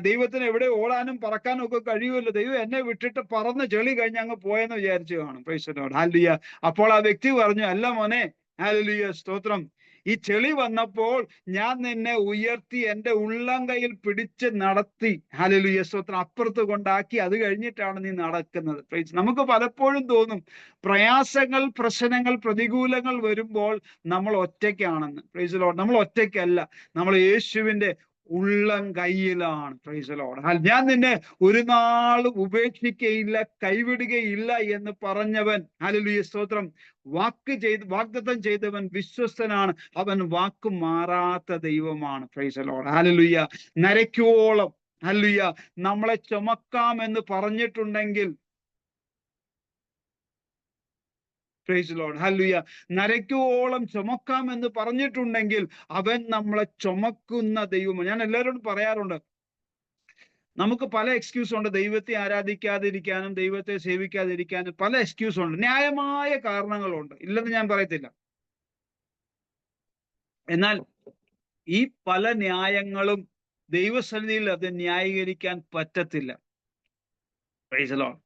ദൈവത്തിന് എവിടെ ഓടാനും പറക്കാനും ഒക്കെ കഴിയുമല്ലോ, ദൈവം എന്നെ വിട്ടിട്ട് പറന്ന് ചെളി കഴിഞ്ഞ് അങ്ങ് പോയെന്ന് വിചാരിച്ചു കാണും. Price the Lord, hallelujah. അപ്പോൾ ആ വ്യക്തി പറഞ്ഞു, അല്ല മോനെ, ഹല്ലേലൂയ, സ്തോത്രം. ഈ ചെളി വന്നപ്പോൾ ഞാൻ നിന്നെ ഉയർത്തി എന്റെ ഉള്ളം കയ്യിൽ പിടിച്ച് നടത്തി. ഹല്ലേലൂയ, സ്തോത്രം. അപ്പുറത്ത് കൊണ്ടാക്കി, അത് കഴിഞ്ഞിട്ടാണ് നീ നടക്കുന്നത്. നമുക്ക് പലപ്പോഴും തോന്നും പ്രയാസങ്ങൾ, പ്രശ്നങ്ങൾ, പ്രതികൂലങ്ങൾ വരുമ്പോൾ നമ്മൾ ഒറ്റയ്ക്കാണെന്ന്. Price the Lord. നമ്മൾ ഒറ്റയ്ക്കല്ല, നമ്മൾ യേശുവിന്റെ ഉള്ളം കയ്യിലാണ്. Price the Lord. ഞാൻ നിന്നെ ഒരു നാളും ഉപേക്ഷിക്കയില്ല, കൈവിടുകയില്ല എന്ന് പറഞ്ഞവൻ, ഹല്ലേലൂയ, സ്തോത്രം, വാഗ്ദത്തം ചെയ്തവൻ വിശ്വസ്തനാണ്. അവൻ വാക്ക് മാറാത്ത ദൈവമാണ്. Praise the Lord, hallelujah. നരയ്ക്കോളം, ഹല്ലേലൂയ, നമ്മളെ ചുമക്കാമെന്ന് പറഞ്ഞിട്ടുണ്ടെങ്കിൽ, പ്രൈസ് ദി ലോർഡ്, ഹല്ലേലൂയ, നരയ്ക്കോളം ചുമക്കാമെന്ന് പറഞ്ഞിട്ടുണ്ടെങ്കിൽ അവൻ നമ്മളെ ചുമക്കുന്ന ദൈവമാണ്. ഞാൻ എല്ലാവരോടും പറയാറുണ്ട്, നമുക്ക് പല എക്സ്ക്യൂസ് ഉണ്ട്. ദൈവത്തെ ആരാധിക്കാതിരിക്കാനും ദൈവത്തെ സേവിക്കാതിരിക്കാനും പല എക്സ്ക്യൂസ് ഉണ്ട്. ന്യായമായ കാരണങ്ങളുണ്ട്, ഇല്ലെന്ന് ഞാൻ പറയത്തില്ല. എന്നാൽ ഈ പല ന്യായങ്ങളും ദൈവസന്നിധിയിൽ അത് ന്യായീകരിക്കാൻ പറ്റത്തില്ല. Price the Lord.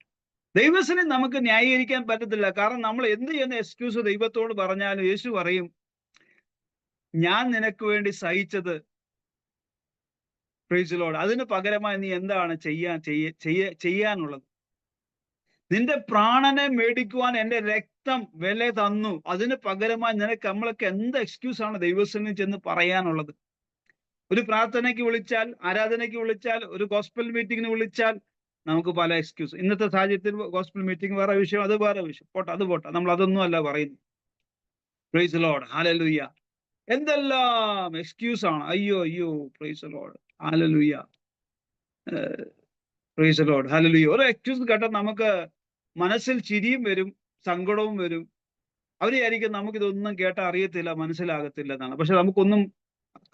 ദൈവസന്നിധി നമുക്ക് ന്യായീകരിക്കാൻ പറ്റത്തില്ല. കാരണം നമ്മൾ എന്ത് ചെയ്യുന്ന എക്സ്ക്യൂസ് ദൈവത്തോട് പറഞ്ഞാലും യേശു പറയും, ഞാൻ നിനക്ക് വേണ്ടി സഹിച്ചത്, പ്രൈസ് ദി ലോർഡ്, അതിന് പകരമായി നീ എന്താണ് ചെയ്യാനുള്ളത്? നിന്റെ പ്രാണനെ മേടിക്കുവാൻ എന്റെ രക്തം വില തന്നു, അതിന് പകരമായി നിനക്ക് നമ്മളൊക്കെ എന്ത് എക്സ്ക്യൂസ് ആണ് ദൈവസന്നിധി ചെന്ന് പറയാനുള്ളത്? ഒരു പ്രാർത്ഥനയ്ക്ക് വിളിച്ചാൽ, ആരാധനയ്ക്ക് വിളിച്ചാൽ, ഒരു ഗോസ്പൽ മീറ്റിങ്ങിന് വിളിച്ചാൽ നമുക്ക് പല എക്സ്ക്യൂസ്. ഇന്നത്തെ സാഹചര്യത്തിൽ ഗോസ്പൽ മീറ്റിംഗ് വേറെ വിഷയം, അത് വേറെ വിഷയം, അത് പോട്ടെ, നമ്മൾ അതൊന്നും അല്ല പറയുന്നു. Price the Lord, hallelujah. എന്തെല്ലാം എക്സ്ക്യൂസ് ആണ്. അയ്യോ, price the Lord, hallelujah, praise the Lord, hallelujah. ഒരു എക്സ്ക്യൂസ് കേട്ടാൽ നമുക്ക് മനസ്സിൽ ചിരിയും വരും, സങ്കടവും വരും. അവര് വിചാരിക്കും നമുക്കിതൊന്നും കേട്ടാൽ അറിയത്തില്ല, മനസ്സിലാകത്തില്ല എന്നാണ്. പക്ഷെ നമുക്കൊന്നും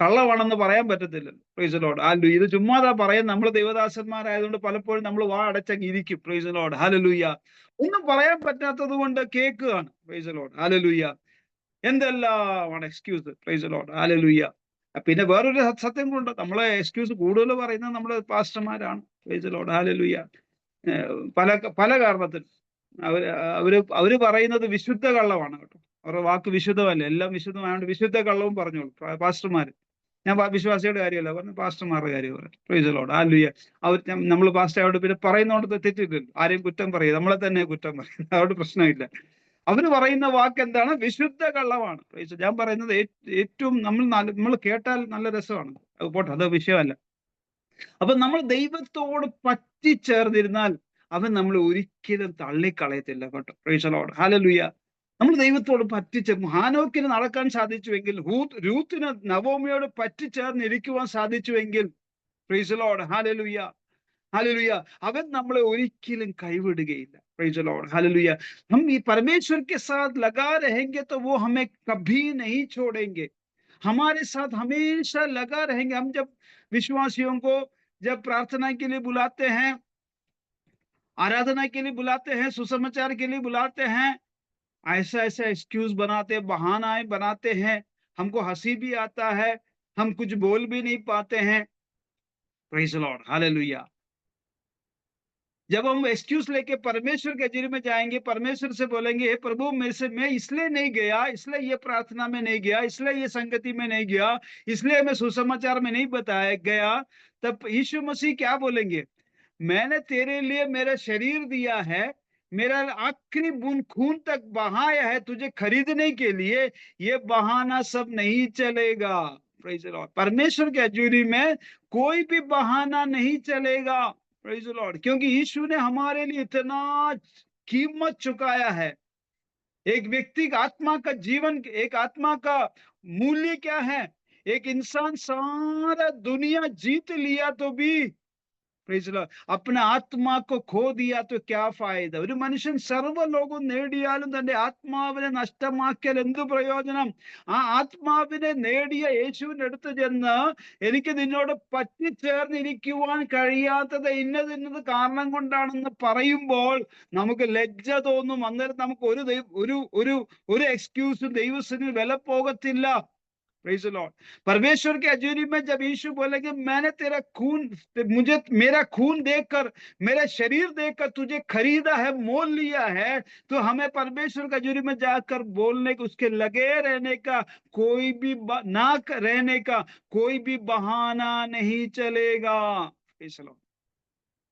കള്ളമാണെന്ന് പറയാൻ പറ്റത്തില്ലല്ലോ. Price the Lord, hallelujah. ഇത് ചുമ്മാതാ പറയാൻ, നമ്മൾ ദൈവദാസന്മാരായതുകൊണ്ട് പലപ്പോഴും നമ്മൾ വാ അടച്ചങ്ങ് ഇരിക്കും. Praise the Lord, hallelujah. ഒന്നും പറയാൻ പറ്റാത്തത് കൊണ്ട് കേൾക്കുകയാണ്. Praise the Lord, hallelujah. എന്തെല്ലാമാണ് excuse. Praise the Lord, hallelujah. പിന്നെ വേറൊരു സത്യം കൊണ്ട് നമ്മളെ എക്സ്ക്യൂസ് കൂടുതൽ പറയുന്നത് നമ്മുടെ പാസ്റ്റർമാരാണ്. Praise the Lord, hallelujah. പല കാരണത്തിൽ അവര് പറയുന്നത് വിശുദ്ധ കള്ളമാണ് കേട്ടോ. അവരുടെ വാക്ക് വിശുദ്ധമല്ല, എല്ലാം വിശുദ്ധമായതുകൊണ്ട് വിശുദ്ധ കള്ളവും പറഞ്ഞോളൂ പാസ്റ്റർമാര്. ഞാൻ വിശ്വാസിയുടെ കാര്യമല്ല പറഞ്ഞു, പാസ്റ്റർമാരുടെ കാര്യം പറയാം. Price the Lord, hallelujah. നമ്മൾ പാസ്റ്ററോട് പിന്നെ പറയുന്നതുകൊണ്ട് തെറ്റിട്ടില്ലല്ലോ, ആരെയും കുറ്റം പറയും, നമ്മളെ തന്നെ കുറ്റം പറയും, അതുകൊണ്ട് പ്രശ്നമില്ല. അവര് പറയുന്ന വാക്ക് എന്താണ്? വിശുദ്ധ കള്ളമാണ്. ഞാൻ പറയുന്നത് ഏറ്റവും നമ്മൾ കേട്ടാൽ നല്ല രസമാണ്, അത് പോട്ടെ, അത് വിഷയമല്ല. അപ്പൊ നമ്മൾ ദൈവത്തോട് പറ്റിച്ചേർന്നിരുന്നാൽ അവൻ നമ്മൾ ഒരിക്കലും തള്ളിക്കളയത്തില്ല കേട്ടോ. Praise the Lord, hallelujah. നമ്മൾ ദൈവത്തോട് ഹാനോക്കിന് നടക്കാൻ സാധിച്ചുവെങ്കിൽ, രൂത്തിന് നവോമിയോട് പറ്റിച്ചേർന്നിരിക്കുവാൻ സാധിച്ചുവെങ്കിൽ, praise the Lord, hallelujah, hallelujah, അവൻ നമ്മളെ ഒരിക്കലും കൈവിടുകയില്ല. Praise the Lord, hallelujah. हम ये परमेश्वर के साथ लगा रहेंगे तो वो हमें कभी नहीं छोड़ेंगे, हमारे साथ हमेशा लगा रहेंगे. हम जब विश्वासियों को जब प्रार्थना के लिए बुलाते हैं, आराधना के लिए बुलाते हैं, सुसमाचार के लिए बुलाते हैं, ऐसा एक्सक्यूज बनाते, बहाना बनाते हैं, हमको हंसी भी आता है, हम कुछ बोल भी नहीं पाते हैं। Praise the Lord, hallelujah. जब हम एक्सक्यूज लेके परमेश्वर के हजूरी में जाएंगे, परमेश्वर से बोलेंगे, हे प्रभु मेरे से, मैं इसलिए नहीं गया, इसलिए ये प्रार्थना में नहीं गया, इसलिए ये संगति में नहीं गया, इसलिए मैं सुसमाचार में नहीं बताया गया, तब यीशु मसीह क्या बोलेंगे? मैंने तेरे लिए मेरा शरीर दिया है, मेरा आखिरी बूंद खून तक बहाया है तुझे खरीदने के लिए, ये बहाना सब नहीं चलेगा। Praise the Lord. परमेश्वर के हजूरी में कोई भी बहाना नहीं चलेगा। Praise the Lord. क्योंकि यीशु ने हमारे लिए इतना कीमत चुकाया है। एक व्यक्ति का आत्मा का जीवन, एक आत्मा का मूल्य क्या है? एक इंसान सारा दुनिया जीत लिया तो भी अपने ആത്മാ खो दिया तो क्या फायदा? ഒരു മനുഷ്യൻ സർവ്വലോകവും നേടിയാലും തന്റെ ആത്മാവിനെ നഷ്ടമാക്കിയാൽ എന്ത് പ്രയോജനം? ആ ആത്മാവിനെ നേടിയ യേശുവിന്റെ അടുത്ത് ചെന്ന്, എനിക്ക് നിന്നോട് പറ്റിച്ചേർന്നിരിക്കുവാൻ കഴിയാത്തത് ഇന്നത് കാരണം കൊണ്ടാണെന്ന് പറയുമ്പോൾ നമുക്ക് ലജ്ജ തോന്നും. അന്നേരം നമുക്ക് ഒരു എക്സ്ക്യൂസും ദൈവത്തിന് വില പോകത്തില്ല. Praise the Lord. परमेश्वर के हजूरी में जब यीशु बोलेंगे, मैंने तेरा खून, मुझे मेरा खून देकर, मेरा शरीर देकर तुझे खरीदा है, मोल लिया है, तो हमें परमेश्वर के हजूरी में जाकर बोलने का, उसके लगे रहने का, कोई भी ना रहने का कोई भी बहाना नहीं चलेगा। Praise the Lord.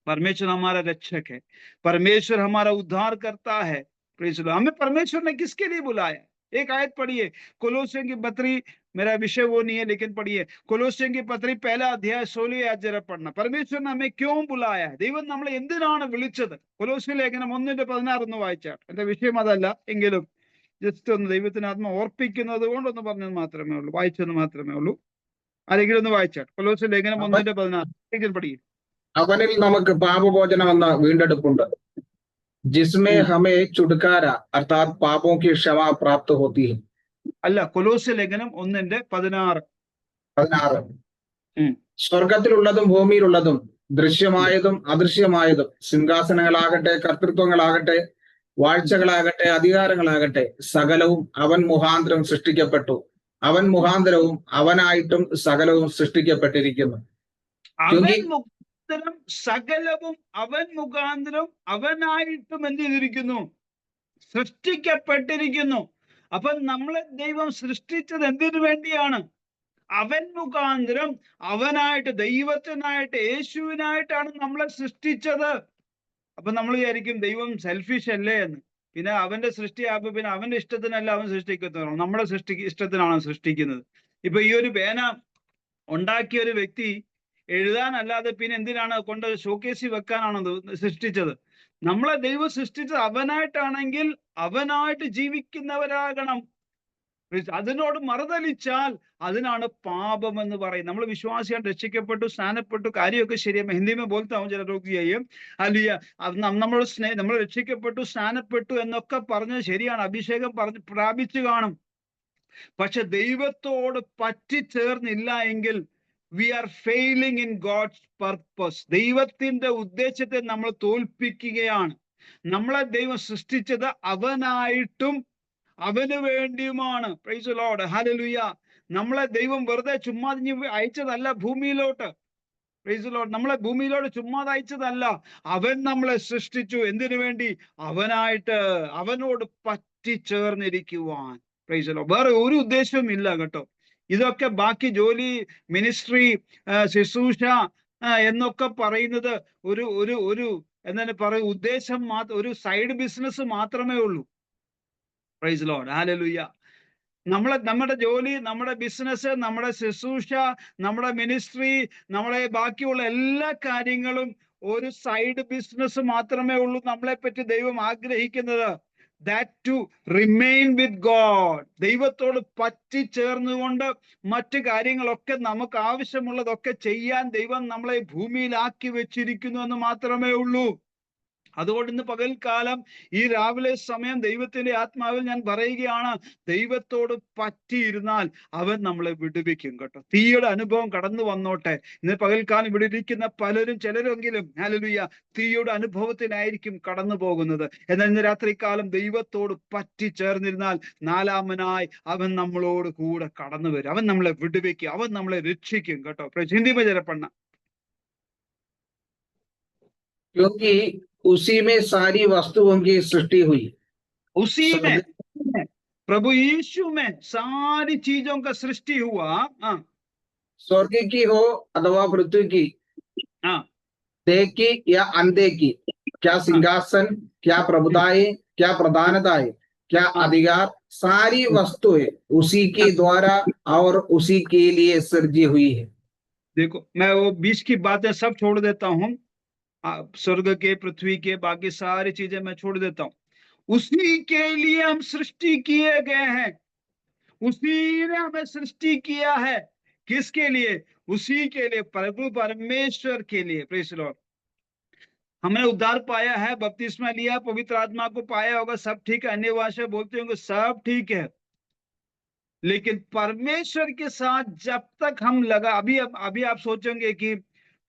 परमेश्वर हमारा रक्षक है, परमेश्वर हमारा उद्धार करता है। Praise the Lord. हमें परमेश्वर ने किसके लिए बुलाया? एक आयत पढ़िए, कोलोसियों की पत्री, मेरा विषय वो नहीं है लेकिन पढ़िए, कोलोसियों की पत्री 1 अध्याय 16 आयत जरा पढ़ना। परमेश्वर ने हमें क्यों बुलाया है? ദൈവം നമ്മളെ എന്തിനാണ് വിളിച്ചത്? കൊലോസ്യ ലേഖനം 1:16 ഒന്ന് വായിച്ചാൽ. എന്റെ വിഷയം അതല്ല, എങ്കിലും ജസ്റ്റ് ഒന്ന് ദൈവത്തിന് ആത്മ ഓർപ്പിക്കുന്നത് കൊണ്ടൊന്ന് പറഞ്ഞത് മാത്രമേ ഉള്ളൂ, വായിച്ചെന്ന് മാത്രമേ ഉള്ളൂ. ആരെങ്കിലും ഒന്ന് വായിച്ചാൽ കൊലോസ്യ ലേഖനം 1:16 പഠിക്കും. അവനിൽ നമുക്ക് പാപമോചനം എന്ന വീണ്ടെടുപ്പുണ്ട്, जिसमें हमें छुटकारा अर्थात पापों की क्षमा प्राप्त होती है। അല്ല, കൊലോസ്യ ലേഖനം 1:16. സ്വർഗത്തിലുള്ളതും ഭൂമിയിലുള്ളതും ദൃശ്യമായതും അദൃശ്യമായതും സിംഹാസനങ്ങളാകട്ടെ, കർത്തൃത്വങ്ങളാകട്ടെ, വാഴ്ചകളാകട്ടെ, അധികാരങ്ങളാകട്ടെ, സകലവും അവൻ മുഖാന്തരം സൃഷ്ടിക്കപ്പെട്ടു. അവൻ മുഖാന്തരവും അവനായിട്ടും സകലവും സൃഷ്ടിക്കപ്പെട്ടിരിക്കുന്നു. സകലവും അവൻ മുഖാന്തരം അവനായിട്ടും എന്ത് ചെയ്തിരിക്കുന്നു? സൃഷ്ടിക്കപ്പെട്ടിരിക്കുന്നു. അപ്പൊ നമ്മളെ ദൈവം സൃഷ്ടിച്ചത് എന്തിനു വേണ്ടിയാണ്? അവൻ മുഖാന്തരം അവനായിട്ട്, ദൈവത്തിനായിട്ട്, യേശുവിനായിട്ടാണ് നമ്മളെ സൃഷ്ടിച്ചത്. അപ്പൊ നമ്മൾ വിചാരിക്കും ദൈവം സെൽഫിഷ് അല്ലേ എന്ന്. പിന്നെ അവന്റെ സൃഷ്ടിയാകുമ്പോ പിന്നെ അവന്റെ ഇഷ്ടത്തിനല്ല അവൻ സൃഷ്ടിക്കത്തുള്ളൂ, നമ്മളെ ഇഷ്ടത്തിനാണ് സൃഷ്ടിക്കുന്നത്. ഇപ്പൊ ഈ ഒരു പേന ഉണ്ടാക്കിയ ഒരു വ്യക്തി എഴുതാനല്ലാതെ പിന്നെ എന്തിനാണ് കൊണ്ട് ഷോക്കേസിൽ വെക്കാനാണ് സൃഷ്ടിച്ചത്? നമ്മളെ ദൈവം സൃഷ്ടിച്ചത് അവനായിട്ടാണെങ്കിൽ അവനായിട്ട് ജീവിക്കുന്നവരാകണം. അതിനോട് മറുതലിച്ചാൽ അതിനാണ് പാപം എന്ന് പറയും. നമ്മൾ വിശ്വാസിയാൽ രക്ഷിക്കപ്പെട്ടു, സ്നാനപ്പെട്ടു, കാര്യമൊക്കെ ശരിയാ, ഹിന്ദി में बोलता हूं जरा रोक जाइए, അല്ലിയ നമ്മൾ രക്ഷിക്കപ്പെട്ടു, സ്നാനപ്പെട്ടു എന്നൊക്കെ പറഞ്ഞത് ശരിയാണ്, അഭിഷേകം പ്രാപിച്ചു കാണും. പക്ഷെ ദൈവത്തോട് പറ്റിച്ചേർന്നില്ല എങ്കിൽ we are failing in God's purpose. ദൈവത്തിന്റെ ഉദ്ദേശത്തെ നമ്മൾ തോൽപ്പിക്കുകയാണ്. നമ്മളെ ദൈവം സൃഷ്ടിച്ചത് അവനായിട്ടും അവന് വേണ്ടിയുമാണ്. Praise the Lord, hallelujah. നമ്മളെ ദൈവം വെറുതെ ചുമ്മാ അയച്ചതല്ല ഭൂമിയിലോട്ട്. Praise the Lord. നമ്മളെ ഭൂമിയിലോട്ട് ചുമ്മാ അയച്ചതല്ല, അവൻ നമ്മളെ സൃഷ്ടിച്ചു. എന്തിനു വേണ്ടി? അവനായിട്ട്, അവനോട് പറ്റിച്ചേർന്നിരിക്കുവാൻ. Price the Lord. വേറെ ഒരു ഉദ്ദേശവും ഇല്ല കേട്ടോ. ഇതൊക്കെ ബാക്കി ജോലി, മിനിസ്ട്രി, ശുശ്രൂഷ എന്നൊക്കെ പറയുന്നത് ഒരു എന്താണ് പറയുക, ഉദ്ദേശം മാത്രം, ഒരു സൈഡ് ബിസിനസ് മാത്രമേ ഉള്ളൂ. Price the Lord, hallelujah. നമ്മുടെ ജോലി, നമ്മുടെ ബിസിനസ്, നമ്മുടെ ശുശ്രൂഷ, നമ്മുടെ മിനിസ്ട്രി, നമ്മളെ ബാക്കിയുള്ള എല്ലാ കാര്യങ്ങളും ഒരു സൈഡ് ബിസിനസ് മാത്രമേ ഉള്ളൂ. നമ്മളെ പറ്റി ദൈവം ആഗ്രഹിക്കുന്നത് that to remain with God. ദൈവത്തോട് പറ്റിച്ചേർന്നുകൊണ്ട് മറ്റു കാര്യങ്ങളൊക്കെ, നമുക്ക് ആവശ്യമുള്ളതൊക്കെ ചെയ്യാൻ ദൈവം നമ്മളെ ഭൂമിയിലാക്കി വെച്ചിരിക്കുന്നു എന്ന് മാത്രമേ ഉള്ളൂ. അതുകൊണ്ട് ഇന്ന് പകൽക്കാലം ഈ രാവിലെ സമയം ദൈവത്തിന്റെ ആത്മാവിൽ ഞാൻ പറയുകയാണ്, ദൈവത്തോട് പറ്റിയിരുന്നാൽ അവൻ നമ്മളെ വിടുവിക്കും കേട്ടോ. തീയുടെ അനുഭവം കടന്നു വന്നോട്ടെ. ഇന്ന് പകൽക്കാലം ഇവിടെ ഇരിക്കുന്ന പലരും, ചിലരെങ്കിലും ഹല്ലേലൂയ തീയുടെ അനുഭവത്തിനായിരിക്കും കടന്നു പോകുന്നത്. എന്നാൽ ഇന്ന് രാത്രികാലം ദൈവത്തോട് പറ്റി ചേർന്നിരുന്നാൽ നാലാമനായി അവൻ നമ്മളോട് കൂടെ കടന്നു വരും. അവൻ നമ്മളെ വിടുവിക്കും, അവൻ നമ്മളെ രക്ഷിക്കും കേട്ടോ. ചിന്തിപ്പ ചിലപ്പണ്ണ, क्योंकि उसी में सारी वस्तुओं की सृष्टि हुई। उसी में प्रभु यीशु में सारी चीजों का सृष्टि हुआ। हाँ, स्वर्ग की हो अथवा पृथ्वी की, हाँ, देह की या अंधे की, क्या सिंहासन, क्या प्रभुताएं, क्या प्रधानताएं, क्या अधिकार, सारी वस्तुएं उसी के द्वारा और उसी के लिए सृजी हुई है। देखो मैं वो बीच की बातें सब छोड़ देता हूँ, स्वर्ग के, पृथ्वी के, बाकी सारी चीजें मैं छोड़ देता हूँ। उसी के लिए हम सृष्टि किए गए हैं, उसी ने हमें सृष्टि किया है। किसके लिए? उसी के लिए, प्रभु परमेश्वर के लिए। Praise the Lord. हमने उद्धार पाया है, बपतिस्मा लिया, पवित्र आत्मा को पाया होगा, सब ठीक है, अन्य भाषा बोलते होंगे, सब ठीक है। लेकिन परमेश्वर के साथ जब तक हम लगा, अभी आप सोचेंगे कि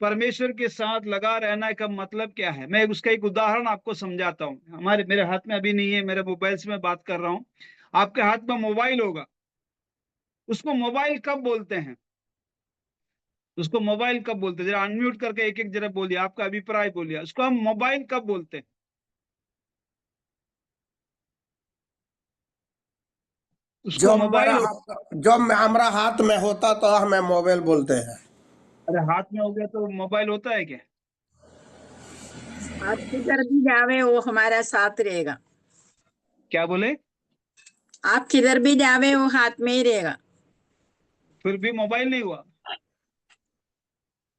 परमेश्वर के साथ लगा रहना का मतलब क्या है। मैं उसका एक उदाहरण आपको समझाता हूँ। मेरे हाथ में अभी नहीं है, मेरे मोबाइल से मैं बात कर रहा हूँ। आपके हाथ में मोबाइल होगा, उसको मोबाइल कब बोलते हैं? उसको मोबाइल कब बोलते हैं? जरा अनम्यूट करके एक एक जरा बोलिए, आपका अभिप्राय बोलिए। उसको हम मोबाइल कब बोलते हैं? उसको मोबाइल जो हमारा हाथ में होता तो हमें मोबाइल बोलते हैं। अरे हाथ में हो गया तो मोबाइल होता है क्या? आप किधर भी जावे वो हमारा साथ रहेगा। क्या बोले? आप किधर भी जावे वो हाथ में ही रहेगा। फिर भी मोबाइल नहीं हुआ?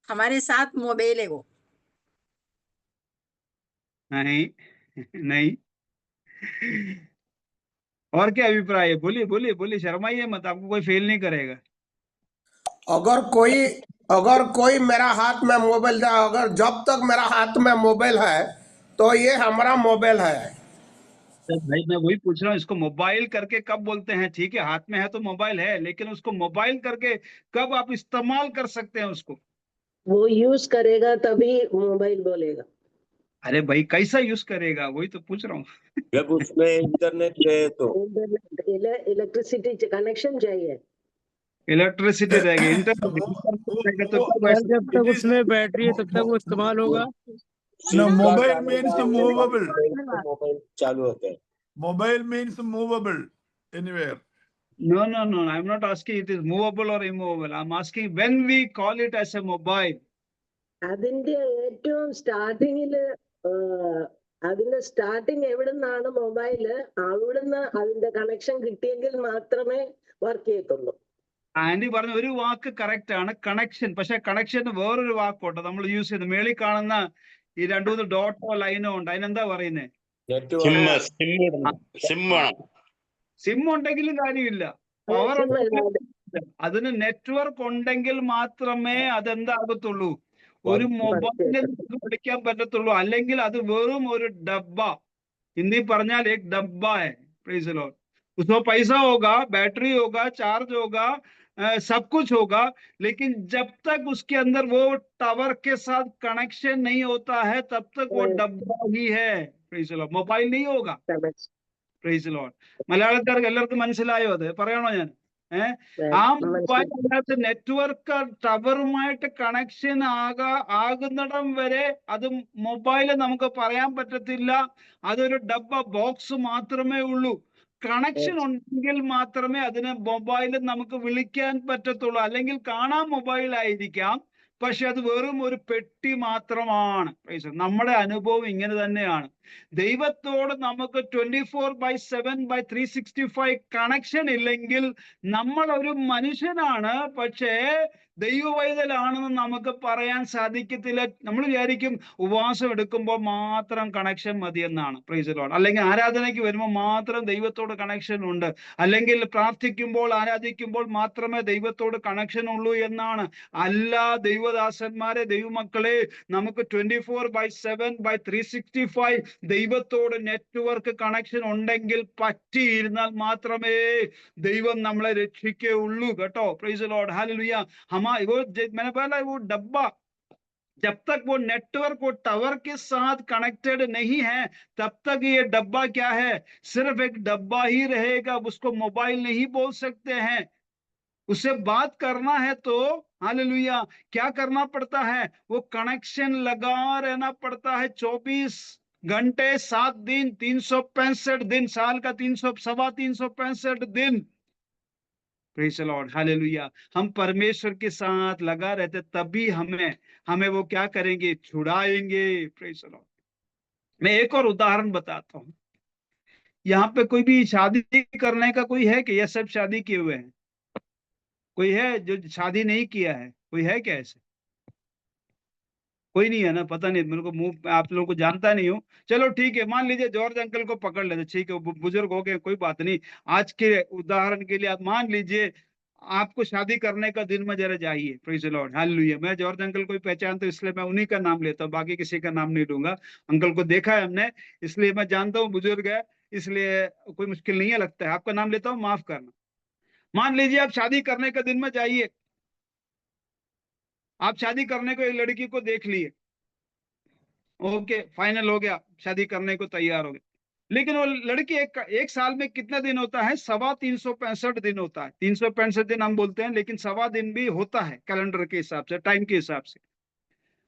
हमारे साथ मोबाइल है वो। नहीं नहीं। और क्या अभिप्राय है? बोलिए बोलिए बोलिए, शर्माइए मत, आपको कोई फेल नहीं करेगा। अगर कोई मेरा हाथ में मोबाइल जाए, अगर जब तक मेरा हाथ में मोबाइल है तो ये हमारा मोबाइल है। भाई मैं वही पूछ रहा हूँ, इसको मोबाइल करके कब बोलते हैं? ठीक है, हाथ में है तो मोबाइल है, लेकिन उसको मोबाइल करके कब आप इस्तेमाल कर सकते हैं उसको? वो यूज करेगा तभी मोबाइल बोलेगा। अरे भाई कैसा यूज करेगा, वही तो पूछ रहा हूँ। जब उसमें इंटरनेट रहे तो इलेक्ट्रिसिटी कनेक्शन चाहिए, इलेक्ट्रिसिटी रहेगी, इंटरनेट तो जब तक उसमें बैटरी है तब तक वो इस्तेमाल होगा। Mobile means movable. मोबाइल चालू होता है। Mobile means movable anywhere. No, I'm not asking it is movable or immovable. I'm asking when we call it as a mobile. അതിന്റെ ഏറ്റവും സ്റ്റാർട്ടിങ് എവിടെ നിന്നാണ് മൊബൈല്, അവിടുന്ന് അതിന്റെ കണക്ഷൻ കിട്ടിയെങ്കിൽ മാത്രമേ വർക്ക് ചെയ്യത്തുള്ളൂ. ആന്റി പറഞ്ഞ ഒരു വാക്ക് കറക്റ്റ് ആണ്, കണക്ഷൻ. പക്ഷെ കണക്ഷന് വേറൊരു വാക്കുണ്ട് നമ്മൾ യൂസ് ചെയ്യുന്നത്. മേളിൽ കാണുന്ന ഈ രണ്ടു മൂന്ന് ഡോട്ടോ ലൈനോ ഉണ്ട്, അതിനെന്താ പറയുന്നത്? സിം ഉണ്ടെങ്കിലും കാര്യമില്ല, പവർ അതിന് നെറ്റ്വർക്ക് ഉണ്ടെങ്കിൽ മാത്രമേ അതെന്താകത്തുള്ളൂ, ഒരു മൊബൈലിൽ വിളിക്കാൻ പറ്റത്തുള്ളൂ. അല്ലെങ്കിൽ അത് വെറും ഒരു ഡബ്ബ, ഹിന്ദി പറഞ്ഞാൽ एक डब्बा है। Praise the Lord. उसमें पैसा होगा, बैटरी होगा, चार्ज होगा, सब कुछ होगा, लेकिन जब तक उसके अंदर वो टावर के साथ कनेक्शन नहीं होता है तब तक वो डब्बा ही है। Praise the Lord. मोबाइल नहीं होगा। Price the Lord. മലയാളക്കാർക്ക് എല്ലാവർക്കും മനസ്സിലായോ? അത് പറയണോ ഞാൻ? ആ മൊബൈലിനകത്ത് നെറ്റ്വർക്ക് ടവറുമായിട്ട് കണക്ഷൻ ആകുന്നിടം വരെ അത് മൊബൈല് നമുക്ക് പറയാൻ പറ്റത്തില്ല, അതൊരു ഡബ്ബ ബോക്സ് മാത്രമേ ഉള്ളൂ. കണക്ഷൻ ഉണ്ടെങ്കിൽ മാത്രമേ അതിനെ മൊബൈൽ നമുക്ക് വിളിക്കാൻ പറ്റത്തുള്ളൂ. അല്ലെങ്കിൽ കാണാൻ മൊബൈൽ ആയിരിക്കാം, പക്ഷെ അത് വെറും ഒരു പെട്ടി മാത്രമാണ്. നമ്മുടെ അനുഭവം ഇങ്ങനെ തന്നെയാണ്. ദൈവത്തോട് നമുക്ക് 24/7/365 കണക്ഷൻ ഇല്ലെങ്കിൽ നമ്മൾ ഒരു മനുഷ്യനാണ്, പക്ഷേ ദൈവവൈതലാണെന്ന് നമുക്ക് പറയാൻ സാധിക്കത്തില്ല. നമ്മൾ വിചാരിക്കും ഉപവാസം എടുക്കുമ്പോൾ മാത്രം കണക്ഷൻ മതി എന്നാണ്. Price the Lord. അല്ലെങ്കിൽ ആരാധനയ്ക്ക് വരുമ്പോൾ മാത്രം ദൈവത്തോട് കണക്ഷൻ ഉണ്ട്, അല്ലെങ്കിൽ പ്രാർത്ഥിക്കുമ്പോൾ ആരാധിക്കുമ്പോൾ മാത്രമേ ദൈവത്തോട് കണക്ഷൻ ഉള്ളൂ എന്നാണ്. അല്ല ദൈവദാസന്മാരെ, ദൈവമക്കളെ, നമുക്ക് 24/7/365 ദൈവത്തോട് നെറ്റ്വർക്ക് കണക്ഷൻ ഉണ്ടെങ്കിൽ പറ്റിയിരുന്നാൽ മാത്രമേ ദൈവം നമ്മളെ രക്ഷിക്കുകയുള്ളൂ കേട്ടോ. Praise the Lord. हालेलुया. मैंने बोला वो डब्बा जब तक वो नेटवर्क वो टावर के साथ कनेक्टेड नहीं है तब तक ये डब्बा क्या है, सिर्फ एक डब्बा ही रहेगा. उसको मोबाइल नहीं बोल सकते हैं. उससे बात करना है तो हालेलुया क्या करना पड़ता है, वो कनेक्शन लगा रहना पड़ता है. 24 घंटे 7 दिन 365 दिन, साल का 365 दिन. Praise the Lord. हालेलुया. हम परमेश्वर के साथ लगा रहते तभी हमें वो क्या करेंगे, छुड़ाएंगे. Praise the Lord. मैं एक और उदाहरण बताता हूँ. यहाँ पे कोई भी शादी करने का कोई है कि ये सब शादी किए हुए हैं? कोई है जो शादी नहीं किया है? कोई है क्या ऐसे? कोई नहीं है ना. पता नहीं, मेरे को मुंह आप लोगों को जानता नहीं हूँ. चलो ठीक है, मान लीजिए जॉर्ज अंकल को पकड़ लेते. ठीक है, वो बुजुर्ग हो गए, कोई बात नहीं. आज के उदाहरण के लिए आप मान लीजिए आपको शादी करने का दिन में जरा जाइए. Praise the Lord. हालेलुया. मैं जॉर्ज अंकल को पहचानता हूँ इसलिए मैं उन्हीं का नाम लेता हूँ, बाकी किसी का नाम नहीं लूंगा. अंकल को देखा है हमने इसलिए मैं जानता हूँ, बुजुर्ग है इसलिए कोई मुश्किल नहीं है. लगता है आपका नाम लेता हूँ, माफ करना. मान लीजिए आप शादी करने का दिन में जाइए. आप शादी करने को एक लड़की को देख लिए, ओके फाइनल हो गया, शादी करने को तैयार हो गए. लेकिन वो लड़की एक साल में कितना दिन होता है, 365 दिन होता है. 365 दिन हम बोलते हैं, लेकिन 1.25 दिन भी होता है कैलेंडर के हिसाब से, टाइम के हिसाब से.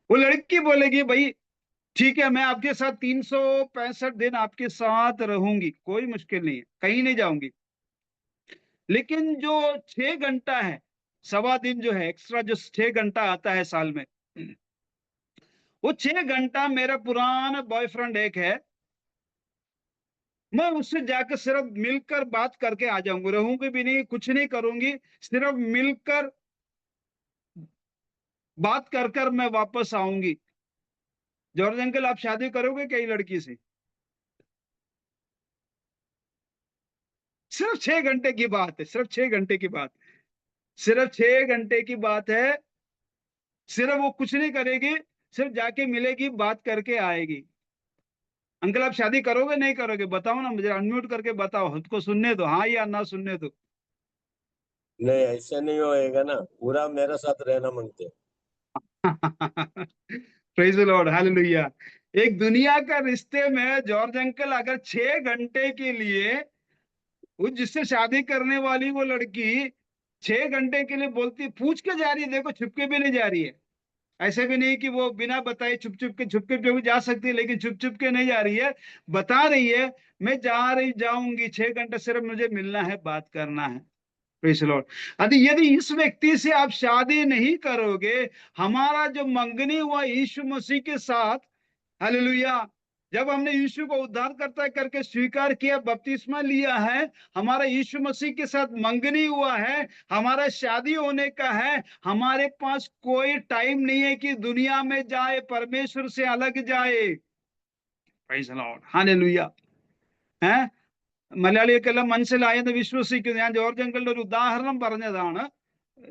वो लड़की बोलेगी भाई ठीक है मैं आपके साथ 365 दिन आपके साथ रहूंगी, कोई मुश्किल नहीं है, कहीं नहीं जाऊंगी. लेकिन जो 6 घंटा है, 1.25 दिन जो है एक्स्ट्रा, जो 6 घंटा आता है साल में, वो 6 घंटा मेरा पुराना बॉयफ्रेंड एक है, मैं उससे जाकर सिर्फ मिलकर बात करके आ जाऊंगी, रहूंगी भी नहीं, कुछ नहीं करूंगी, सिर्फ मिलकर बात कर कर मैं वापस आऊंगी. जॉर्ज अंकल आप शादी करोगे कई लड़की से? सिर्फ 6 घंटे की बात है, सिर्फ 6 घंटे की बात, सिर्फ 6 घंटे की बात है. सिर्फ वो कुछ नहीं करेगी, सिर्फ जाके मिलेगी, बात करके आएगी. अंकल आप शादी करोगे नहीं करोगे बताओ ना, मुझे अनम्यूट करके बताओ, खुद को सुनने दो, हाँ या ना सुनने दो. नहीं ऐसा नहीं होएगा ना, पूरा मेरे साथ रहना मांगते. Praise the Lord. हालेलुया. एक दुनिया का रिश्ते में जॉर्ज अंकल अगर 6 घंटे के लिए वो जिससे शादी करने वाली वो लड़की 6 घंटे के लिए बोलती, पूछ के जा रही है, देखो छुपके भी नहीं जा रही है, ऐसे भी नहीं कि वो बिना बताए छुप के भी जा सकती है, लेकिन छुप के नहीं जा रही है, बता रही है मैं जाऊंगी 6 घंटे, सिर्फ मुझे मिलना है, बात करना है. Praise the Lord. यदि इस व्यक्ति से आप शादी नहीं करोगे, हमारा जो मंगनी हुआ यीशु मसीह के साथ, हालेलुया, जब हमने यीशु को उद्धारकर्ता करके स्वीकार किया, बपतिस्मा लिया है, हमारा यीशु मसीह के साथ मंगनी हुआ है, हमारा शादी होने का है, हमारे पास कोई टाइम नहीं है कि दुनिया में जाए, परमेश्वर से अलग जाए. Price the Lord. ഹല്ലേലൂയ. മലയാളികൾക്കെല്ലാം മനസ്സിലായെന്ന് വിശ്വസിക്കുന്നു. ഞാൻ ജോർജ് അങ്കിളുടെ ഒരു ഉദാഹരണം പറഞ്ഞതാണ്.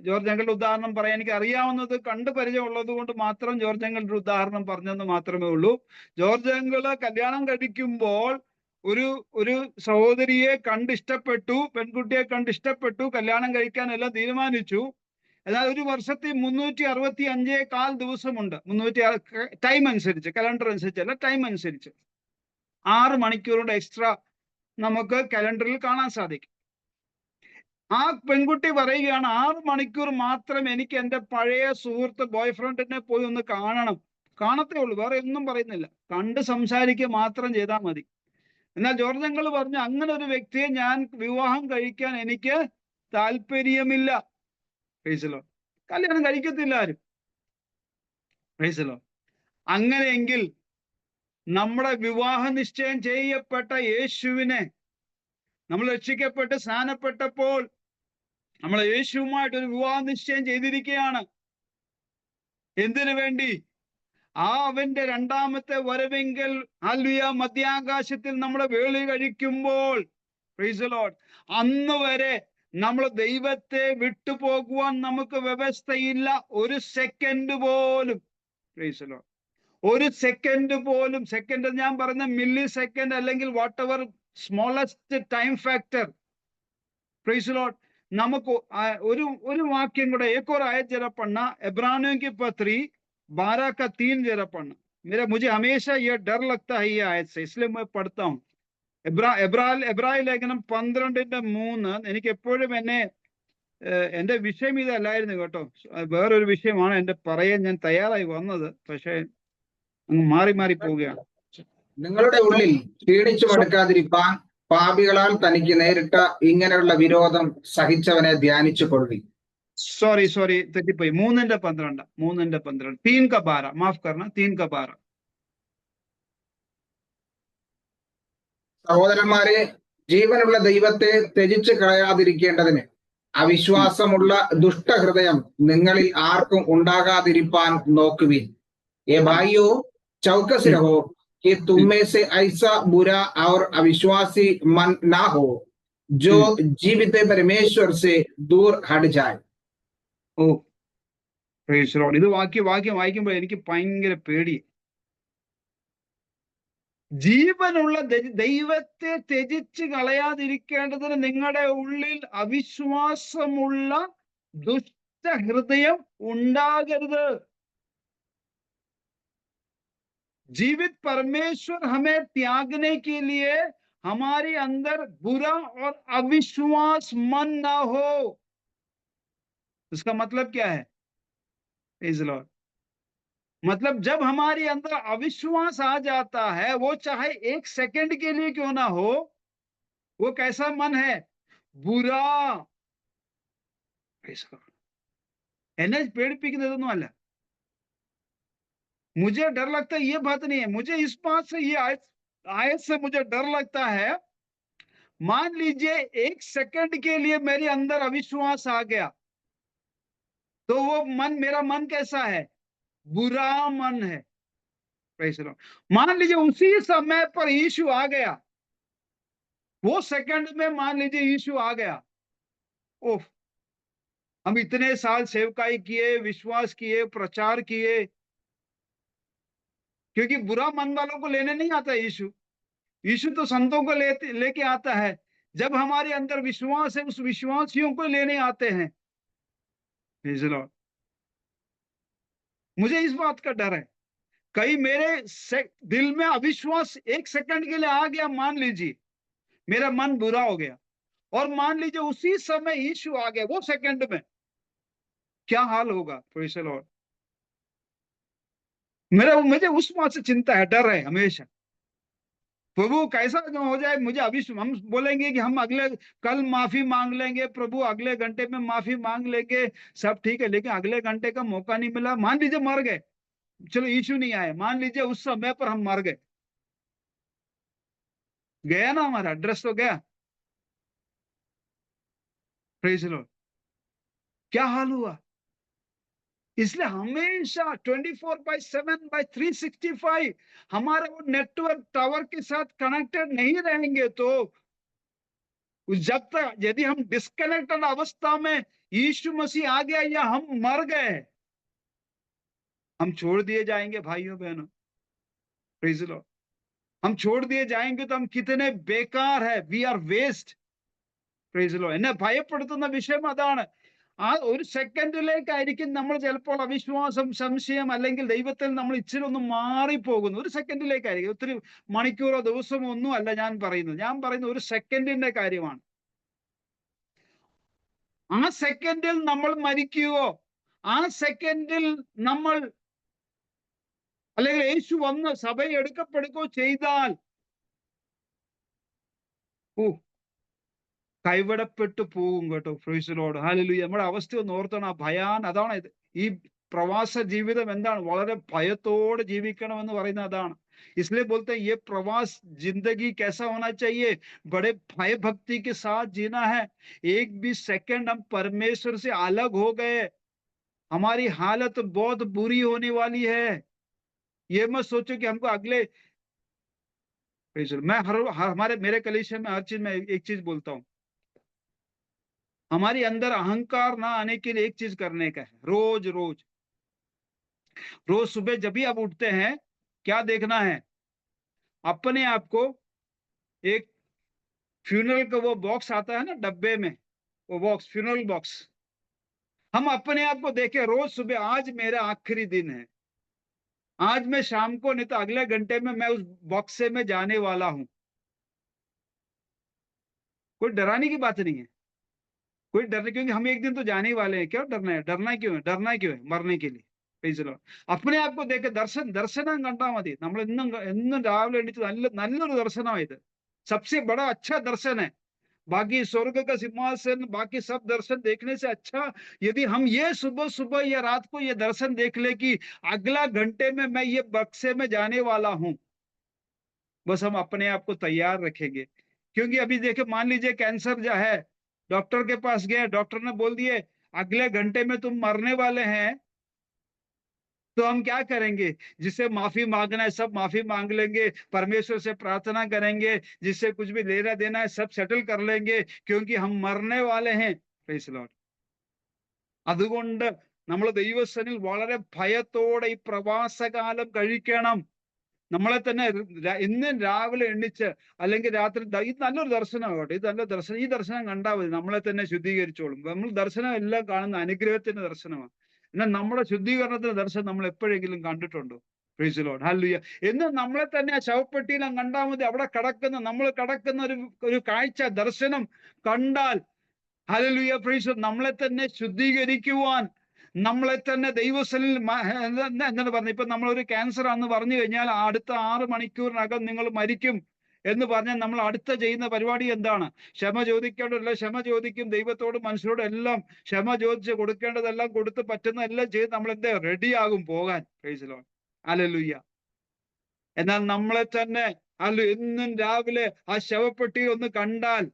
ജോർജ് അങ്കിളുടെ ഉദാഹരണം പറയാൻ എനിക്ക് അറിയാവുന്നത്, കണ്ടു പരിചയമുള്ളത് കൊണ്ട് മാത്രം ജോർജ് അങ്കിളുടെ ഉദാഹരണം പറഞ്ഞെന്ന് മാത്രമേ ഉള്ളൂ. ജോർജ് അങ്കിള് കല്യാണം കഴിക്കുമ്പോൾ ഒരു സഹോദരിയെ കണ്ടിഷ്ടപ്പെട്ടു, പെൺകുട്ടിയെ കണ്ടിഷ്ടപ്പെട്ടു, കല്യാണം കഴിക്കാനെല്ലാം തീരുമാനിച്ചു. എന്നാൽ ഒരു വർഷത്തിൽ 365 ദിവസമുണ്ട്. 300 ടൈം അനുസരിച്ച്, കലണ്ടർ അനുസരിച്ചല്ല, ടൈം അനുസരിച്ച് 6 മണിക്കൂറുടെ എക്സ്ട്രാ നമുക്ക് കലണ്ടറിൽ കാണാൻ സാധിക്കും. ആ പെൺകുട്ടി പറയുകയാണ് 6 മണിക്കൂർ മാത്രം എനിക്ക് എന്റെ പഴയ സുഹൃത്ത് ബോയ്ഫ്രണ്ടിനെ പോയി ഒന്ന് കാണത്തേ ഉള്ളൂ, വേറെ ഒന്നും പറയുന്നില്ല, കണ്ട് സംസാരിക്കുക മാത്രം ചെയ്താൽ മതി. എന്നാൽ ജോർജ് അങ്കിൾ പറഞ്ഞു അങ്ങനെ ഒരു വ്യക്തിയെ ഞാൻ വിവാഹം കഴിക്കാൻ എനിക്ക് താല്പര്യമില്ല. Price the Lord. കല്യാണം കഴിക്കത്തില്ല ആരും. Price the Lord. അങ്ങനെയെങ്കിൽ നമ്മുടെ വിവാഹ നിശ്ചയം ചെയ്യപ്പെട്ട യേശുവിനെ, നമ്മൾ രക്ഷിക്കപ്പെട്ട് സ്നാനപ്പെട്ടപ്പോൾ നമ്മൾ യേശുവുമായിട്ട് ഒരു വിവാഹ നിശ്ചയം ചെയ്തിരിക്കുകയാണ്. എന്തിനു വേണ്ടി? അവന്റെ രണ്ടാമത്തെ വരവെങ്കിൽ ഹല്ലേലൂയ മധ്യാകാശത്തിൽ നമ്മളെ വേളി കഴിക്കുമ്പോൾ, പ്രൈസ് ദി ലോർഡ്, അന്ന് വരെ നമ്മൾ ദൈവത്തെ വിട്ടുപോകുവാൻ നമുക്ക് വ്യവസ്ഥയില്ല. ഒരു സെക്കൻഡ് പോലും. Price the Lord. ഒരു സെക്കൻഡ് പോലും. സെക്കൻഡ് ഞാൻ പറഞ്ഞ മില്ലി സെക്കൻഡ് അല്ലെങ്കിൽ what ever smallest time factor. Price the Lord. നമുക്ക് ഒരു वाक्യം കൂടെ एक और आयत जरा पढ़ना, इब्रानियों की पत्री 12 का 3 जरा पढ़ना. मुझे हमेशा ये डर लगता है ये आयत से, इसलिए मैं पढ़ता हूँ. എബ്രായ ലേഖനം 12:3. എനിക്ക് എപ്പോഴും എന്റെ വിഷയം ഇതല്ലായിരുന്നു കേട്ടോ, വേറൊരു വിഷയമാണ് എന്റെ പറയാൻ ഞാൻ തയ്യാറായി വന്നത്, പക്ഷെ അങ്ങ് മാറി മാറി പോവുകയാണ്. നിങ്ങളുടെ ഉള്ളിൽ ക്ഷീണിച്ചു മടുക്കാതിരിപ്പാൻ പാപികളാൽ തനിക്ക് നേരിട്ട ഇങ്ങനെയുള്ള വിരോധം സഹിച്ചവനെ ധ്യാനിച്ചു കൊള്ളുവിൻ. സോറി തെറ്റിപ്പോയി. 3:12. 3 का 12, माफ करना, 3 का 12. സഹോദരന്മാരെ, ജീവനുള്ള ദൈവത്തെ ത്യജിച്ചു കളയാതിരിക്കേണ്ടതിന് അവിശ്വാസമുള്ള ദുഷ്ടഹൃദയം നിങ്ങളിൽ ആർക്കും ഉണ്ടാകാതിരിപ്പാൻ നോക്കുവിൻ. ए भाइयों, चौकस रहो कि तुम में से ऐसा बुरा और अविश्वासी मन ना हो जो जीवित परमेश्वर से दूर हट जाए. ഓ പ്രൈസ് ദി ലോർഡ്. ഇത് വാക്യം വായിക്കുമ്പോൾ എനിക്ക് ഭയങ്കര പേടി. ജീവനുള്ള ദൈവത്തെ ത്യജിച്ച് കളയാതിരിക്കേണ്ടതിന് നിങ്ങളുടെ ഉള്ളിൽ അവിശ്വാസമുള്ള ദുഷ്ടഹൃദയം ഉണ്ടാകരുത്. जीवित परमेश्वर हमें त्यागने के लिए हमारे अंदर बुरा और अविश्वास मन ना हो. इसका मतलब क्या है? Praise the Lord. मतलब जब हमारे अंदर अविश्वास आ जाता है, वो चाहे 1 सेकंड के लिए क्यों ना हो, वो कैसा मन है? बुरा. എന്നെ പേടിപ്പിക്കുന്നതൊന്നും അല്ല. मुझे डर लगता है, ये बात नहीं है. मुझे इस बात से, ये आयत से मुझे डर लगता है. मान लीजिए 1 सेकंड के लिए मेरे अंदर अविश्वास आ गया, तो वो मन, मेरा मन कैसा है? बुरा मन है. Praise the Lord. मान लीजिए उसी समय पर यीशु आ गया, वो सेकंड में मान लीजिए यीशु आ गया. ओह, हम इतने साल सेवकाई किए, विश्वास किए, प्रचार किए, क्योंकि बुरा मन वालों को लेने नहीं आता यीशु. यीशु तो संतों को लेके आता है. जब हमारे अंदर विश्वास है, उस विश्वासियों को लेने आते हैं. Praise the Lord. मुझे इस बात का डर है, कहीं मेरे दिल में अविश्वास 1 सेकंड के लिए आ गया, मान लीजिए मेरा मन बुरा हो गया, और मान लीजिए उसी समय यीशु आ गया, वो सेकंड में क्या हाल होगा? Praise the Lord. मुझे उस बात से चिंता है, डर है हमेशा. प्रभु कैसा हो जाए, मुझे हम बोलेंगे कि हम कल माफी मांग लेंगे, प्रभु अगले घंटे में माफी मांग लेंगे, सब ठीक है, लेकिन अगले घंटे का मौका नहीं मिला. मान लीजिए मर गए, चलो यीशु नहीं आए, मान लीजिए उस समय पर हम मर गए, गया ना, हमारा एड्रेस तो गया. Praise the Lord. क्या हाल हुआ? इसलिए हमेशा 24/7/365 हमारा वो नेटवर्क टावर के साथ कनेक्टेड नहीं रहेंगे, तो जब तक, यदि हम डिस्कनेक्टेड अवस्था में यीशु मसीह आ गया या हम मर गए, हम छोड़ दिए जाएंगे भाइयों बहनों. Praise the Lord. हम छोड़ दिए जाएंगे तो हम कितने बेकार है. We are waste. Praise the Lord. എന്നെ ഭയപ്പെടുത്തുന്ന വിഷയം അതാണ്. ആ ഒരു സെക്കൻഡിലേക്കായിരിക്കും നമ്മൾ ചിലപ്പോൾ അവിശ്വാസം, സംശയം, അല്ലെങ്കിൽ ദൈവത്തിൽ നമ്മൾ ഇച്ചിരി ഒന്ന് മാറിപ്പോകുന്നു. ഒരു സെക്കൻഡിലേക്കായിരിക്കും, ഒത്തിരി മണിക്കൂറോ ദിവസമോ ഒന്നും അല്ല ഞാൻ പറയുന്നത് ഒരു സെക്കൻഡിന്റെ കാര്യമാണ്. ആ സെക്കൻഡിൽ നമ്മൾ മരിക്കുകയോ, ആ സെക്കൻഡിൽ നമ്മൾ, അല്ലെങ്കിൽ യേശു വന്ന് സഭയെ എടുക്കപ്പെടുകയോ ചെയ്താൽ, കൈവിടപ്പെട്ടു പോകും കേട്ടോ. Praise the Lord. ഹല്ലേലൂയ. നമ്മുടെ അവസ്ഥ ഒന്ന് ഓർത്തണം. അതാണ് ഇത്. ഈ പ്രവാസ ജീവിതം എന്താണ്? വളരെ ഭയത്തോടെ ജീവിക്കണമെന്ന് പറയുന്നത് അതാണ്. इसलिए बोलते हैं ये प्रवास जिंदगी कैसा होना चाहिए, बड़े भय भक्ति के साथ जीना है। एक भी सेकंड हम परमेश्वर से अलग हो गए, हमारी हालत बहुत बुरी होने वाली है। ये मत सोचो कि हमको अगले, मैं हमारे मेरे कलीसिया में हर चीज में एक चीज बोलता हूँ, हमारे अंदर अहंकार ना आने के लिए एक चीज करने का है, रोज रोज रोज सुबह जब भी आप उठते हैं क्या देखना है, अपने आप को एक फ्यूनरल का वो बॉक्स आता है ना डब्बे में, वो बॉक्स फ्यूनरल बॉक्स, हम अपने आप को देखें रोज सुबह, आज मेरा आखिरी दिन है, आज मैं शाम को नहीं तो अगले घंटे में मैं उस बॉक्स से मैं जाने वाला हूं। कोई डराने की बात नहीं है, कोई डरने, क्योंकि हम एक दिन तो जाने ही वाले हैं, क्यों डरना है, डरना क्यों है, डरना क्यों है, मरने के लिए। अपने आप को देखे दर्शനം കണ്ടാ മതി, നമ്മൾ എന്നും രാവിലെ എണീറ്റ് നല്ലൊരു ദർശനമാണ് ഇത്, सबसे बड़ा अच्छा दर्शन है। बाकी स्वर्ग का सिंहासन, बाकी सब दर्शन देखने से अच्छा यदि हम ये सुबह सुबह या रात को ये दर्शन देख ले कि अगला घंटे में मैं ये बक्से में जाने वाला हूं, बस हम अपने आप को तैयार रखेंगे। क्योंकि अभी देखिए, मान लीजिए कैंसर जो है, डॉक्टर के पास गए, डॉक्टर ने बोल दिए अगले घंटे में तुम मरने वाले हैं, तो हम क्या करेंगे, जिससे माफी मांगना है सब माफी मांग लेंगे, परमेश्वर से प्रार्थना करेंगे, जिससे कुछ भी लेना देना है सब सेटल कर लेंगे, क्योंकि हम मरने वाले हैं। Price the Lord. അതുകൊണ്ട് നമ്മൾ ദൈവസന്നിധിയിൽ വളരെ ഭയത്തോടെ ഈ പ്രവാസകാലം കഴിക്കണം. നമ്മളെ തന്നെ ഇന്നും രാവിലെ എണ്ണിച്ച് അല്ലെങ്കിൽ രാത്രി, ഇത് നല്ലൊരു ദർശനമാകട്ടെ, ഇത് നല്ല ദർശനം, ഈ ദർശനം കണ്ടാൽ മതി, നമ്മളെ തന്നെ ശുദ്ധീകരിച്ചോളും. നമ്മൾ ദർശനം എല്ലാം കാണുന്ന അനുഗ്രഹത്തിന്റെ ദർശനമാണ്. എന്നാൽ നമ്മുടെ ശുദ്ധീകരണത്തിന്റെ ദർശനം നമ്മൾ എപ്പോഴെങ്കിലും കണ്ടിട്ടുണ്ടോ? Price the Lord, hallelujah. എന്ന് നമ്മളെ തന്നെ ആ ശവപ്പെട്ടിയിൽ കണ്ടാൽ മതി, അവിടെ കിടക്കുന്ന നമ്മൾ കിടക്കുന്ന ഒരു കാഴ്ച ദർശനം കണ്ടാൽ, ഹല്ലേലൂയ, പ്രൈസ്, നമ്മളെ തന്നെ ശുദ്ധീകരിക്കുവാൻ, നമ്മളെ തന്നെ ദൈവസനിൽ എന്താണ് പറഞ്ഞു, ഇപ്പൊ നമ്മളൊരു ക്യാൻസർ ആണെന്ന് പറഞ്ഞു കഴിഞ്ഞാൽ അടുത്ത 6 മണിക്കൂറിനകം നിങ്ങൾ മരിക്കും എന്ന് പറഞ്ഞാൽ നമ്മൾ അടുത്ത ചെയ്യുന്ന പരിപാടി എന്താണ്? ക്ഷമ ചോദിക്കേണ്ടതല്ല, ക്ഷമ ചോദിക്കും, ദൈവത്തോടും മനുഷ്യരോടും എല്ലാം ക്ഷമ ചോദിച്ച് കൊടുക്കേണ്ടതെല്ലാം കൊടുത്ത് പറ്റുന്നതെല്ലാം ചെയ്ത് നമ്മൾ എന്താ റെഡിയാകും പോകാൻ. Price the Lord, hallelujah. എന്നാൽ നമ്മളെ തന്നെ എന്നും രാവിലെ ആ ശവപ്പെട്ടി ഒന്ന് കണ്ടാൽ,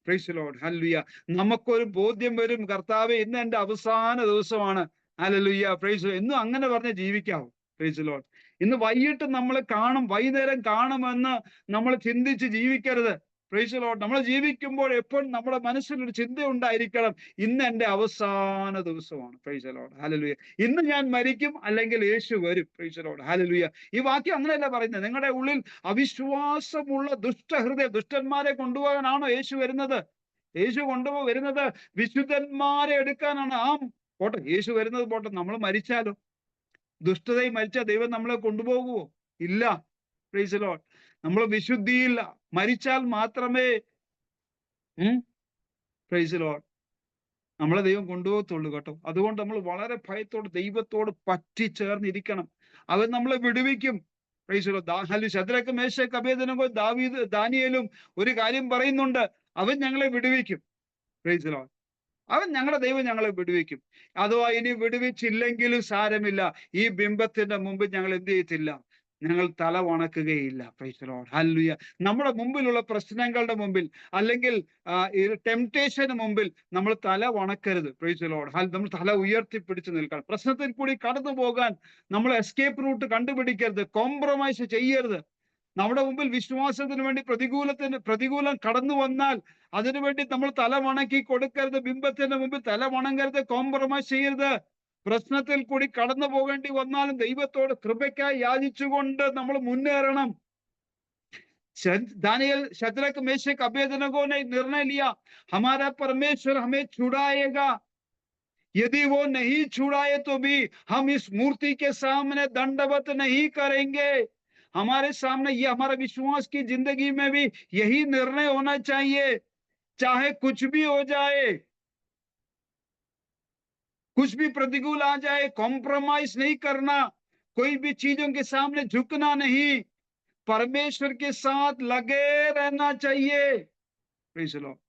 പ്രൈസ് ദി ലോർഡ്, ഹല്ലേലൂയ, നമുക്കൊരു ബോധ്യം വരും, കർത്താവേ ഇന്ന് എന്റെ അവസാന ദിവസമാണ്, ഹല്ലേലൂയ, പ്രൈസ്, എന്നും അങ്ങനെ പറഞ്ഞ് ജീവിക്കാവൂ. Price the Lord. ഇന്ന് വൈകിട്ട് നമ്മൾ കാണും, വൈകുന്നേരം കാണുമെന്ന് നമ്മൾ ചിന്തിച്ച് ജീവിക്കരുത്. Price the Lord. നമ്മൾ ജീവിക്കുമ്പോൾ എപ്പോഴും നമ്മുടെ മനസ്സിലൊരു ചിന്ത ഉണ്ടായിരിക്കണം, ഇന്ന് എന്റെ അവസാന ദിവസമാണ്. Price the Lord, hallelujah. ഇന്ന് ഞാൻ മരിക്കും, അല്ലെങ്കിൽ യേശു വരും. Price the Lord, hallelujah. ഈ വാക്യം അങ്ങനെയല്ല പറയുന്നത്. നിങ്ങളുടെ ഉള്ളിൽ അവിശ്വാസമുള്ള ദുഷ്ടഹൃദയം, ദുഷ്ടന്മാരെ കൊണ്ടുപോകാനാണോ യേശു വരുന്നത്? യേശു വരുന്നത് വിശുദ്ധന്മാരെ എടുക്കാനാണ്. പോട്ടെ, യേശു വരുന്നത് പോട്ടെ, നമ്മൾ മരിച്ചാലോ? ദുഷ്ടതയിൽ മരിച്ചാൽ ദൈവം നമ്മളെ കൊണ്ടുപോകുമോ? ഇല്ല. Price the Lord. നമ്മൾ വിശുദ്ധിയില്ല, മരിച്ചാൽ മാത്രമേ പ്രൈസ് ദി ലോർഡ് നമ്മളെ ദൈവം കൊണ്ടുപോകത്തുള്ളൂ കേട്ടോ. അതുകൊണ്ട് നമ്മൾ വളരെ ഭയത്തോട് ദൈവത്തോട് പറ്റിച്ചേർന്നിരിക്കണം. അവൻ നമ്മളെ വിടുവിക്കും. Praise the Lord. Shadrach, Meshach, Abednego, ദാനിയേലും ഒരു കാര്യം പറയുന്നുണ്ട്, അവൻ ഞങ്ങളെ വിടുവിക്കും. Praise the Lord. അവൻ, ഞങ്ങളുടെ ദൈവം ഞങ്ങളെ വിടുവിക്കും. അഥവാ ഇനി വിടുവിച്ചില്ലെങ്കിലും സാരമില്ല, ഈ ബിംബത്തിന്റെ മുമ്പിൽ ഞങ്ങൾ എന്ത് ചെയ്യത്തില്ല, ഞങ്ങൾ തല വണക്കുകയില്ല. Praise the Lord, hallelujah. നമ്മുടെ മുമ്പിലുള്ള പ്രശ്നങ്ങളുടെ മുമ്പിൽ അല്ലെങ്കിൽ ടെംപ്റ്റേഷന് മുമ്പിൽ നമ്മൾ തല വണക്കരുത്. Price the Lord. നമ്മൾ തല ഉയർത്തിപ്പിടിച്ച് നിൽക്കണം. പ്രശ്നത്തിൽ കൂടി കടന്നു പോകാൻ നമ്മൾ എസ്കേപ്പ് റൂട്ട് കണ്ടുപിടിക്കരുത്, കോംപ്രമൈസ് ചെയ്യരുത്. നമ്മുടെ മുമ്പിൽ വിശ്വാസത്തിന് വേണ്ടി പ്രതികൂലം കടന്നു വന്നാൽ അതിനുവേണ്ടി നമ്മൾ തല വണക്കി കൊടുക്കരുത്, ബിംബത്തിന്റെ മുമ്പിൽ തല വണങ്ങരുത്, കോംപ്രമൈസ് ചെയ്യരുത്. പ്രശ്നത്തിൽ കൂടി കടന്നു പോകേണ്ടി വന്നാലും ദൈവത്തോട് കൃപയ്ക്കായി യാചിച്ചുകൊണ്ട് നമ്മൾ മുന്നേറണം. दानियल, शद्रक, मेशक, अबेदनगो ने निर्णय लिया, हमारा परमेश्वर हमें छुड़ाएगा, यदि वो नहीं छुड़ाए तो भी हम इस मूर्ति के सामने दंडवत नहीं करेंगे. हमारे सामने ये हमारा विश्वास की जिंदगी में भी यही निर्णय होना चाहिए, चाहे कुछ भी हो जाए, कुछ भी प्रतिकूल आ जाए, कॉम्प्रोमाइज नहीं करना, कोई भी चीजों के सामने झुकना नहीं, परमेश्वर के साथ लगे रहना चाहिए. Praise the Lord.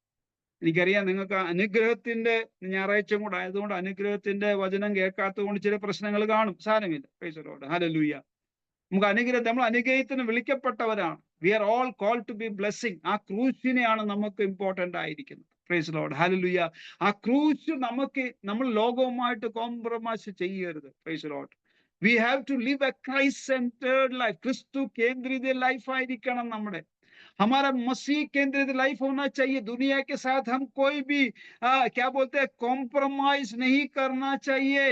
എനിക്കറിയാം നിങ്ങൾക്ക് അനുഗ്രഹത്തിന്റെ ഞായറാഴ്ച കൂടെ ആയതുകൊണ്ട് അനുഗ്രഹത്തിന്റെ വചനം കേൾക്കാത്തത് കൊണ്ട് ചില പ്രശ്നങ്ങൾ കാണും, സാരമില്ല. Praise the Lord, hallelujah. നമുക്ക് അനുഗ്രഹം, നമ്മൾ അനുഗ്രഹത്തിന് വിളിക്കപ്പെട്ടവരാണ്. We are all call to be blessing. ആ ക്രൂശിനെയാണ് നമുക്ക് ഇമ്പോർട്ടന്റ് ആയിരിക്കുന്നത്. Praise Lord, hallelujah. ആ ക്രൂശ് നമുക്ക്, നമ്മൾ ലോകവുമായിട്ട് കോംപ്രമൈസ് ചെയ്യരുത്. Praise Lord. We have to live a Christ centred life. ക്രിസ്തു കേന്ദ്രിത ലൈഫ് ആയിരിക്കണം നമ്മുടെ. हमारा मसीह केंद्रित लाइफ होना चाहिए. दुनिया के साथ हम कोई भी क्या बोलते हैं, कॉम्प्रोमाइज नहीं करना चाहिए.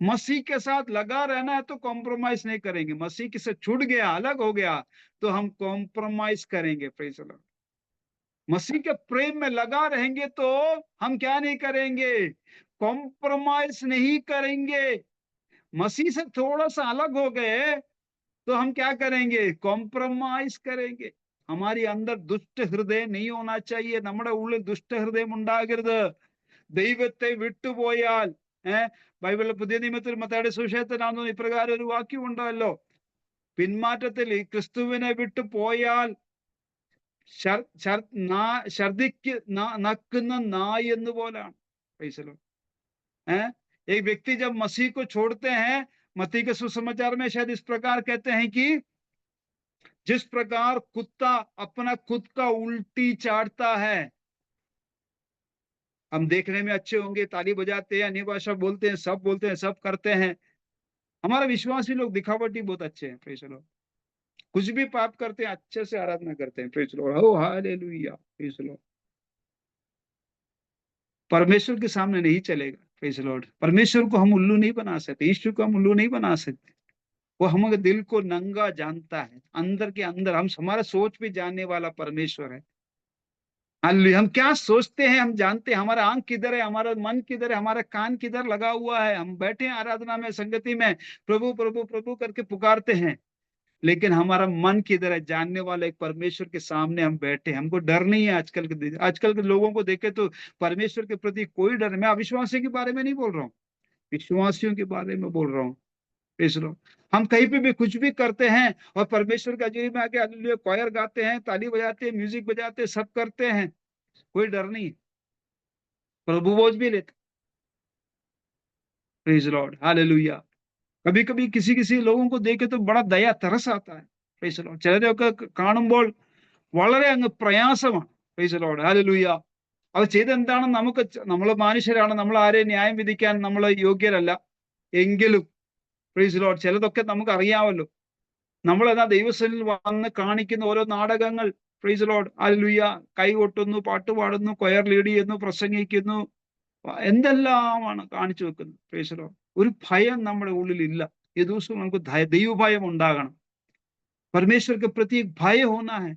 मसीह के साथ लगा रहना है तो कॉम्प्रोमाइज नहीं करेंगे. मसीह से छूट गया, अलग हो गया तो हम कॉम्प्रोमाइज करेंगे. Praise the Lord. मसीह के प्रेम में लगा रहेंगे तो हम क्या नहीं करेंगे, कॉम्प्रोमाइज नहीं करेंगे. मसीह से थोड़ा सा अलग हो गए तो हम क्या करेंगे, कॉम्प्रोमाइज करेंगे. हमारे अंदर दुष्ट हृदय नहीं होना चाहिए. നമ്മുടെ ഉള്ളിൽ ദുഷ്ടഹൃദയം ഉണ്ടാകരുത്. ദൈവത്തെ വിട്ടുപോയാൽ, ബൈബിളിലെ പുതിയ നിയമത്തിൽ മത്തായിയുടെ സുവിശേഷത്തിലാണെന്ന് ഇപ്രകാരം ഒരു വാക്യം ഉണ്ടല്ലോ, പിന്മാറ്റത്തിൽ ഈ ക്രിസ്തുവിനെ വിട്ടു പോയാൽ ഛർദിക്ക് നക്കുന്ന നായ് എന്ന് പോലാണ്. एक व्यक्ति जब मसीह को छोड़ते हैं, मत्ती के सुसमाचार में शायद इस प्रकार कहते हैं कि जिस प्रकार कुत्ता अपना खुद का उल्टी चाटता है. हम देखने में अच्छे होंगे, ताली बजाते हैं, अन्य भाषा बोलते हैं, सब करते हैं. हमारे विश्वासी लोग दिखावटी बहुत अच्छे हैं. Praise the Lord. कुछ भी पाप करते हैं, अच्छे से आराधना करते हैं. Praise the Lord. Oh hallelujah. Praise the Lord. परमेश्वर के सामने नहीं चलेगा. Praise the Lord. परमेश्वर को हम उल्लू नहीं बना सकते, ईश्वर को हम उल्लू नहीं बना सकते. वो हमारे दिल को नंगा जानता है. अंदर के अंदर हम, हमारा सोच भी जानने वाला परमेश्वर है. हम क्या सोचते हैं हम जानते हैं. हमारा आंख किधर है, हमारा मन किधर है, हमारा कान किधर लगा हुआ है. हम बैठे हैं आराधना में, संगति में, प्रभु प्रभु प्रभु करके पुकारते हैं, लेकिन हमारा मन किधर है, जानने वाला एक परमेश्वर के सामने हम बैठे. हमको डर नहीं है. आजकल के लोगों को देखे तो परमेश्वर के प्रति कोई डर नहीं. मैं अविश्वासियों के बारे में नहीं बोल रहा हूँ, विश्वासियों के बारे में बोल रहा हूँ. हम कहीं पे भी कुछ भी करते हैं और परमेश्वर का हजूरी में आके हालेलुया क्वायर गाते हैं, ताली बजाते हैं, म्यूजिक बजाते हैं, सब करते हैं, कोई डर नहीं. प्रभु बोझ भी लेते. Praise Lord, hallelujah. कभी कभी किसी लोगों को देखे तो बड़ा दया तरस आता है. Praise Lord. ചിലരെയൊക്കെ കാണുമ്പോൾ വളരെ അങ്ങ് പ്രയാസമാണ്. Price Lord, hallelujah. അത് ചെയ്തെന്താണെന്ന് നമുക്ക്, നമ്മൾ മനുഷ്യരാണ്, നമ്മൾ ആരെയും ന്യായം വിധിക്കാൻ നമ്മൾ യോഗ്യരല്ല. എങ്കിലും പ്രൈസ് ലോർഡ്, ചിലതൊക്കെ നമുക്ക് അറിയാമല്ലോ. നമ്മൾ എന്നാ ദൈവസന്നിധിയിൽ വന്ന് കാണിക്കുന്ന ഓരോ നാടകങ്ങൾ. Praise Lord, hallelujah. കൈ കൊട്ടുന്നു, പാട്ട് പാടുന്നു, കൊയർ ലീഡ് ചെയ്യുന്നു, പ്രസംഗിക്കുന്നു, എന്തെല്ലാമാണ് കാണിച്ചു വെക്കുന്നത്. Praise Lord. ഒരു ഭയം നമ്മുടെ ഉള്ളിൽ ഇല്ല. ഈ ദിവസം നമുക്ക് ദൈവഭയം ഉണ്ടാകണം. परमेश्वर के प्रति एक भय होना है.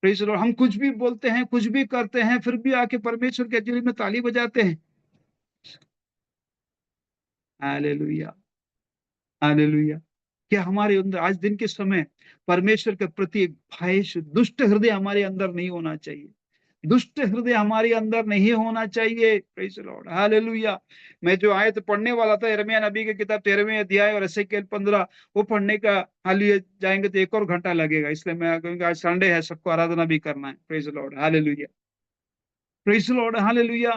Praise the Lord. हम कुछ भी बोलते हैं, कुछ भी करते हैं, फिर भी आके परमेश्वर के हजूरी में ताली बजाते हैं. Hallelujah, hallelujah. क्या हमारे अंदर आज दिन के समय परमेश्वर के प्रति एक भय, दुष्ट हृदय हमारे अंदर नहीं होना चाहिए. दुष्ट हृदय हमारे अंदर नहीं होना चाहिए. Praise the Lord, hallelujah. मैं जो आयत पढ़ने वाला था, यिर्मयाह नबी की किताब 13वें अध्याय और एसेकिएल 15, वो पढ़ने का हालेलुया जाएंगे तो 1 और घंटा लगेगा. इसलिए मैं कहूँगा आज संडे है, सबको आराधना भी करना है. Praise the Lord, hallelujah. Praise the Lord, hallelujah.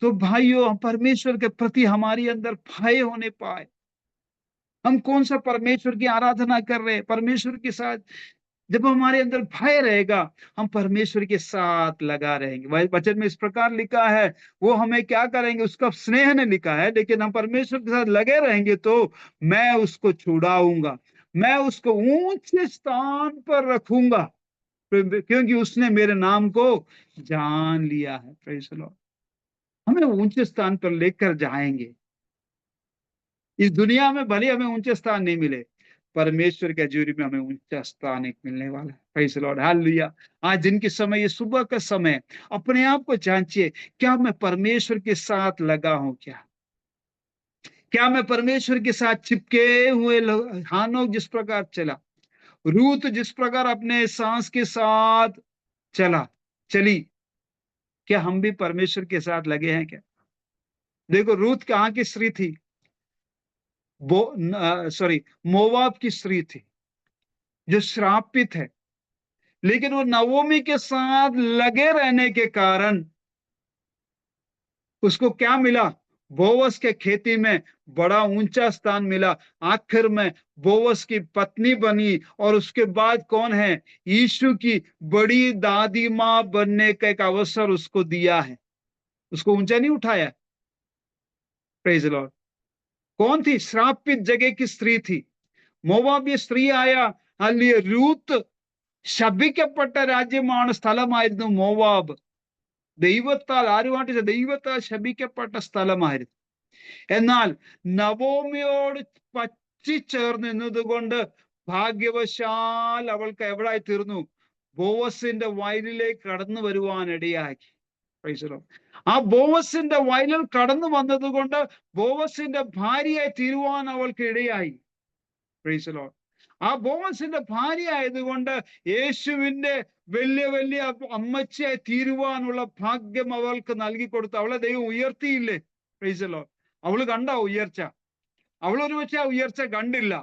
तो भाइयों, परमेश्वर के प्रति हमारे अंदर भय होने पाए. हम कौन सा परमेश्वर की आराधना कर रहे हैं. परमेश्वर के साथ जब हमारे अंदर भय रहेगा, हम परमेश्वर के साथ लगा रहेंगे. वचन में इस प्रकार लिखा है, वो हमें क्या करेंगे, उसका स्नेह ने लिखा है, लेकिन हम परमेश्वर के साथ लगे रहेंगे तो मैं उसको छुड़ाऊंगा, मैं उसको ऊंचे स्थान पर रखूंगा, क्योंकि उसने मेरे नाम को जान लिया है. Praise the Lord. हमें ऊंचे स्थान पर लेकर जाएंगे. इस दुनिया में भले हमें ऊंचे स्थान नहीं मिले, परमेश्वर के हजूरी में हमें ऊंचा स्थान एक मिलने वाला है. Praise the Lord, hallelujah. आज दिन के समय, ये सुबह का समय, अपने आप को जांचिए, क्या मैं परमेश्वर के साथ लगा हूं. क्या मैं परमेश्वर के साथ चिपके हुए. हानोक जिस प्रकार चला, रूत जिस प्रकार अपने सांस के साथ चली, क्या हम भी परमेश्वर के साथ लगे हैं क्या. देखो, रूत कहाँ की स्त्री थी, मोवाब की स्त्री थी जो श्रापित है, लेकिन वो नवोमी के साथ लगे रहने के कारण उसको क्या मिला, बोवस के खेती में बड़ा ऊंचा स्थान मिला, आखिर में बोवस की पत्नी बनी, और उसके बाद कौन है, यीशु की बड़ी दादी माँ बनने का एक अवसर उसको दिया है। उसको ऊंचा नहीं उठाया। Praise the Lord. कौन थी? श्रापित जगह की स्त्री थी, മോവാബ്യ സ്ത്രീ ആയ അല്ലെ രൂത്ത് ശപിക്കപ്പെട്ട രാജ്യമാണ്, സ്ഥലമായിരുന്നു മോവാബ്. ദൈവത്താൽ, ആരുമായിട്ട്? ദൈവത്താൽ ശപിക്കപ്പെട്ട സ്ഥലമായിരുന്നു. എന്നാൽ നവോമിയോട് പറ്റിച്ചേർന്ന് നിന്നതുകൊണ്ട് ഭാഗ്യവശാൽ അവൾക്ക് എവിടായി തീർന്നു? ബോവസിന്റെ വയലിലേക്ക് കടന്നു വരുവാൻ ഇടയാക്കി. ആ ബോവസിന്റെ വയലിൽ കടന്നു വന്നത് കൊണ്ട് ബോവസിന്റെ ഭാര്യയായി തീരുവാൻ അവൾക്ക് ഇടയായി. Praise Lord. ആ ബോവസിന്റെ ഭാര്യ ആയതുകൊണ്ട് യേശുവിന്റെ വലിയ വലിയ അമ്മച്ചിയായി തീരുവാനുള്ള ഭാഗ്യം അവൾക്ക് നൽകി കൊടുത്തു. അവളെ ദൈവം ഉയർത്തിയില്ലേ? Praise Lord. അവള് കണ്ട ഉയർച്ച? അവളൊരു പക്ഷെ ആ ഉയർച്ച കണ്ടില്ല.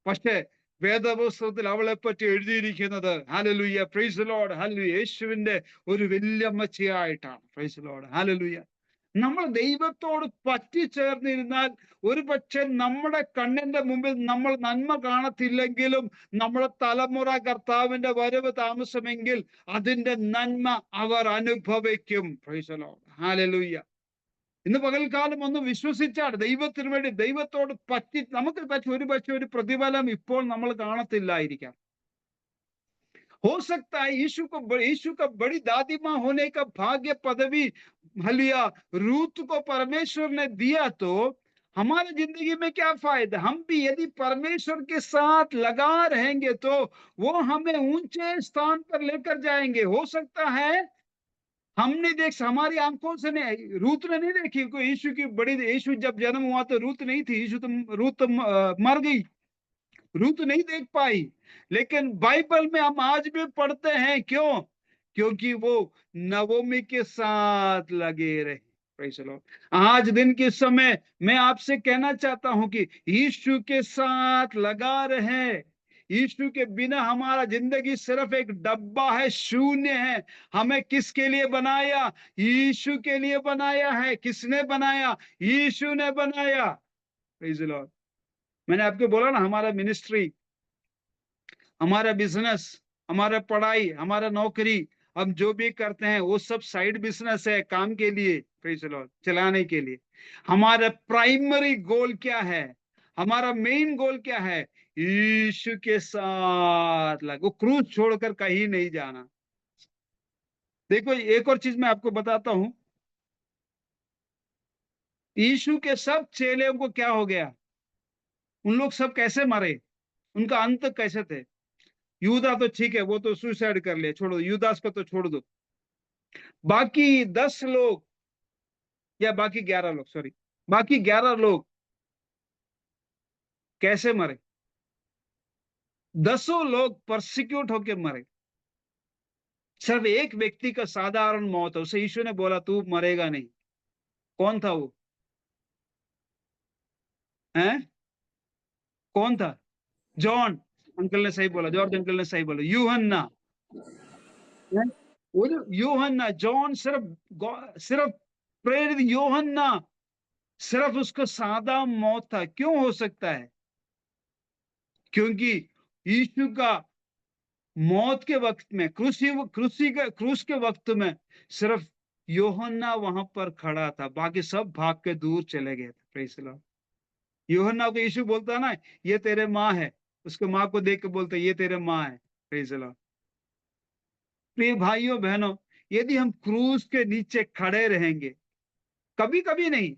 പക്ഷെ വേദപുസ്തകത്തിൽ അവളെ പറ്റി എഴുതിയിരിക്കുന്നത് ഹല്ലേലൂയ, പ്രൈസ് ലോർഡ്, ഹല്ലേലൂയ, യേശുവിന്റെ ഒരു വലിയ അമ്മച്ചിയായിട്ടാണ്. Price Lord, hallelujah. നമ്മൾ ദൈവത്തോട് പറ്റിച്ചേർന്നിരുന്നാൽ ഒരു പക്ഷെ നമ്മുടെ കണ്ണിന്റെ മുമ്പിൽ നമ്മൾ നന്മ കാണത്തില്ലെങ്കിലും നമ്മുടെ തലമുറ കർത്താവിന്റെ വരവ് താമസമെങ്കിൽ അതിന്റെ നന്മ അവർ അനുഭവിക്കും. Price the Lord, hallelujah. ഇന്ന് പകൽക്കാലം ഒന്ന് വിശ്വസിച്ചാണ് ദൈവത്തിന് വേണ്ടി ദൈവത്തോട് പറ്റി നമുക്ക് ഒരു പക്ഷെ ഒരു പ്രതിഫലം ഇപ്പോൾ നമ്മൾ കാണത്തില്ലായിരിക്കാം. हो सकता है यीशु का बड़ी दादी माँ होने का भाग्य पदवी हलिया रूत को परमेश्वर ने दिया, तो हमारे जिंदगी में क्या फायदा? हम भी यदि परमेश्वर के साथ लगा रहेंगे तो वो हमें ऊंचे स्थान पर लेकर जाएंगे. हो सकता है हमने हमारी आंखों से नहीं, रूत ने नहीं देखी कोई यीशु की बड़ी, यीशु जब जन्म हुआ तो रूत नहीं थी, रूत मर गई, रूत नहीं देख पाई. लेकिन बाइबल में हम आज भी पढ़ते हैं. क्यों? क्योंकि वो नवोमी के साथ लगे रहे. Praise the Lord. आज दिन के समय मैं आपसे कहना चाहता हूं कि यीशु के साथ लगा रहे. यीशु के बिना हमारा जिंदगी सिर्फ एक डब्बा है, शून्य है. हमें किसके लिए बनाया? यीशु के लिए बनाया है. किसने बनाया? यीशु ने बनाया. Praise the Lord. मैंने आपको बोला ना, हमारा मिनिस्ट्री, हमारा बिजनेस, हमारा पढ़ाई, हमारा नौकरी, हम जो भी करते हैं वो सब साइड बिजनेस है, काम के लिए, प्रेज़ द लॉर्ड, चलाने के लिए. हमारा प्राइमरी गोल क्या है? हमारा मेन गोल क्या है? यीशु के साथ लग, वो क्रूज छोड़कर कहीं नहीं जाना. देखो एक और चीज मैं आपको बताता हूं. यीशु के सब चेलों को क्या हो गया? उन लोग सब कैसे मरे? उनका अंत कैसे थे? यूदा तो ठीक है, वो तो सुसाइड कर लिया, छोड़ो, यूदास को तो छोड़ दो. बाकी 10 लोग या बाकी 11 लोग, सॉरी, बाकी 11 लोग कैसे मरे? 10 लोग परसिक्यूट होके मरे. सिर्फ एक व्यक्ति का साधारण मौत है, उसे यीशु ने बोला तू मरेगा नहीं. कौन था वो? हैं? कौन था? जॉन अंकल ने सही बोला, जॉर्ज अंकल ने सही बोला. यूहन्ना, वो जो यूहन्ना, जॉन सिर्फ प्रेरित यूहन्ना, सिर्फ उसको सादा मौत था. क्यों हो सकता है? क्योंकि यीशु का मौत के वक्त में, क्रूस के वक्त में सिर्फ यूहन्ना वहां पर खड़ा था, बाकी सब भाग के दूर चले गए थे. Praise the Lord. यूहन्ना को यीशु बोलता ना, ये तेरे माँ है, उसके माँ को देख के बोलते ये तेरे माँ है. Praise the Lord. प्रिय भाइयों बहनों, यदि हम क्रूस के नीचे खड़े रहेंगे, कभी कभी नहीं,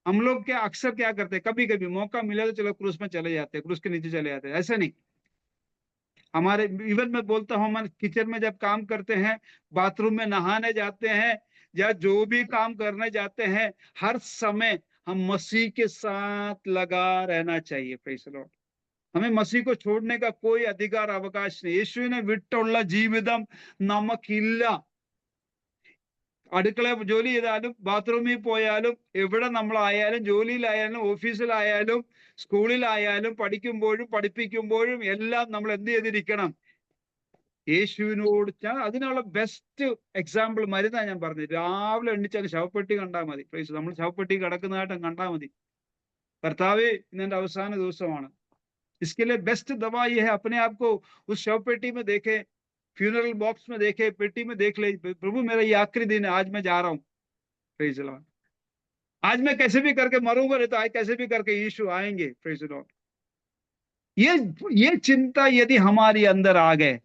हम लोग क्या अक्सर क्या करते हैं, कभी कभी मौका मिला तो चलो क्रूस में चले जाते हैं, क्रूस के नीचे चले जाते हैं. ऐसा नहीं. हमारे इवन मैं बोलता हूँ, हम किचन में जब काम करते हैं, बाथरूम में नहाने जाते हैं, या जो भी काम करने जाते हैं, हर समय हम मसीह के साथ लगा रहना चाहिए. Praise the Lord. हमें मसीह को छोड़ने का कोई अधिकार अवकाश नहीं. യേശുവിനെ വിട്ടുള്ള ജീവിതം നമുക്കില്ല. അടുക്കള ജോലി ചെയ്താലും, ബാത്റൂമിൽ പോയാലും, എവിടെ നമ്മളായാലും, ജോലിയിലായാലും, ഓഫീസിലായാലും, സ്കൂളിലായാലും, പഠിക്കുമ്പോഴും പഠിപ്പിക്കുമ്പോഴും എല്ലാം നമ്മൾ എന്ത് ചെയ്തിരിക്കണം? യേശുവിനോട് അതിനുള്ള ബെസ്റ്റ് എക്സാമ്പിൾ മരുന്നാ ഞാൻ പറഞ്ഞത്. രാവിലെ എണ്ണിച്ചാൽ ശവപ്പെട്ടി കണ്ടാൽ മതി. നമ്മൾ ശവപ്പെട്ടി കിടക്കുന്നതായിട്ടും കണ്ടാൽ മതി. കർത്താവേ, ഇന്ന് എന്റെ അവസാന ദിവസമാണ്. इसके लिए बेस्ट दवा ये है, अपने आप को उस शव पेटी में देखे, फ्यूनरल बॉक्स में देखे, पेटी में देख ले, प्रभु मेरा ये आखिरी दिन है, आज मैं जा रहा हूँ। Praise the Lord. आज मैं कैसे भी करके मरूंगा, नहीं तो आज कैसे भी करके यीशु आएंगे। Praise the Lord. ये चिंता यदि हमारी अंदर आ गए,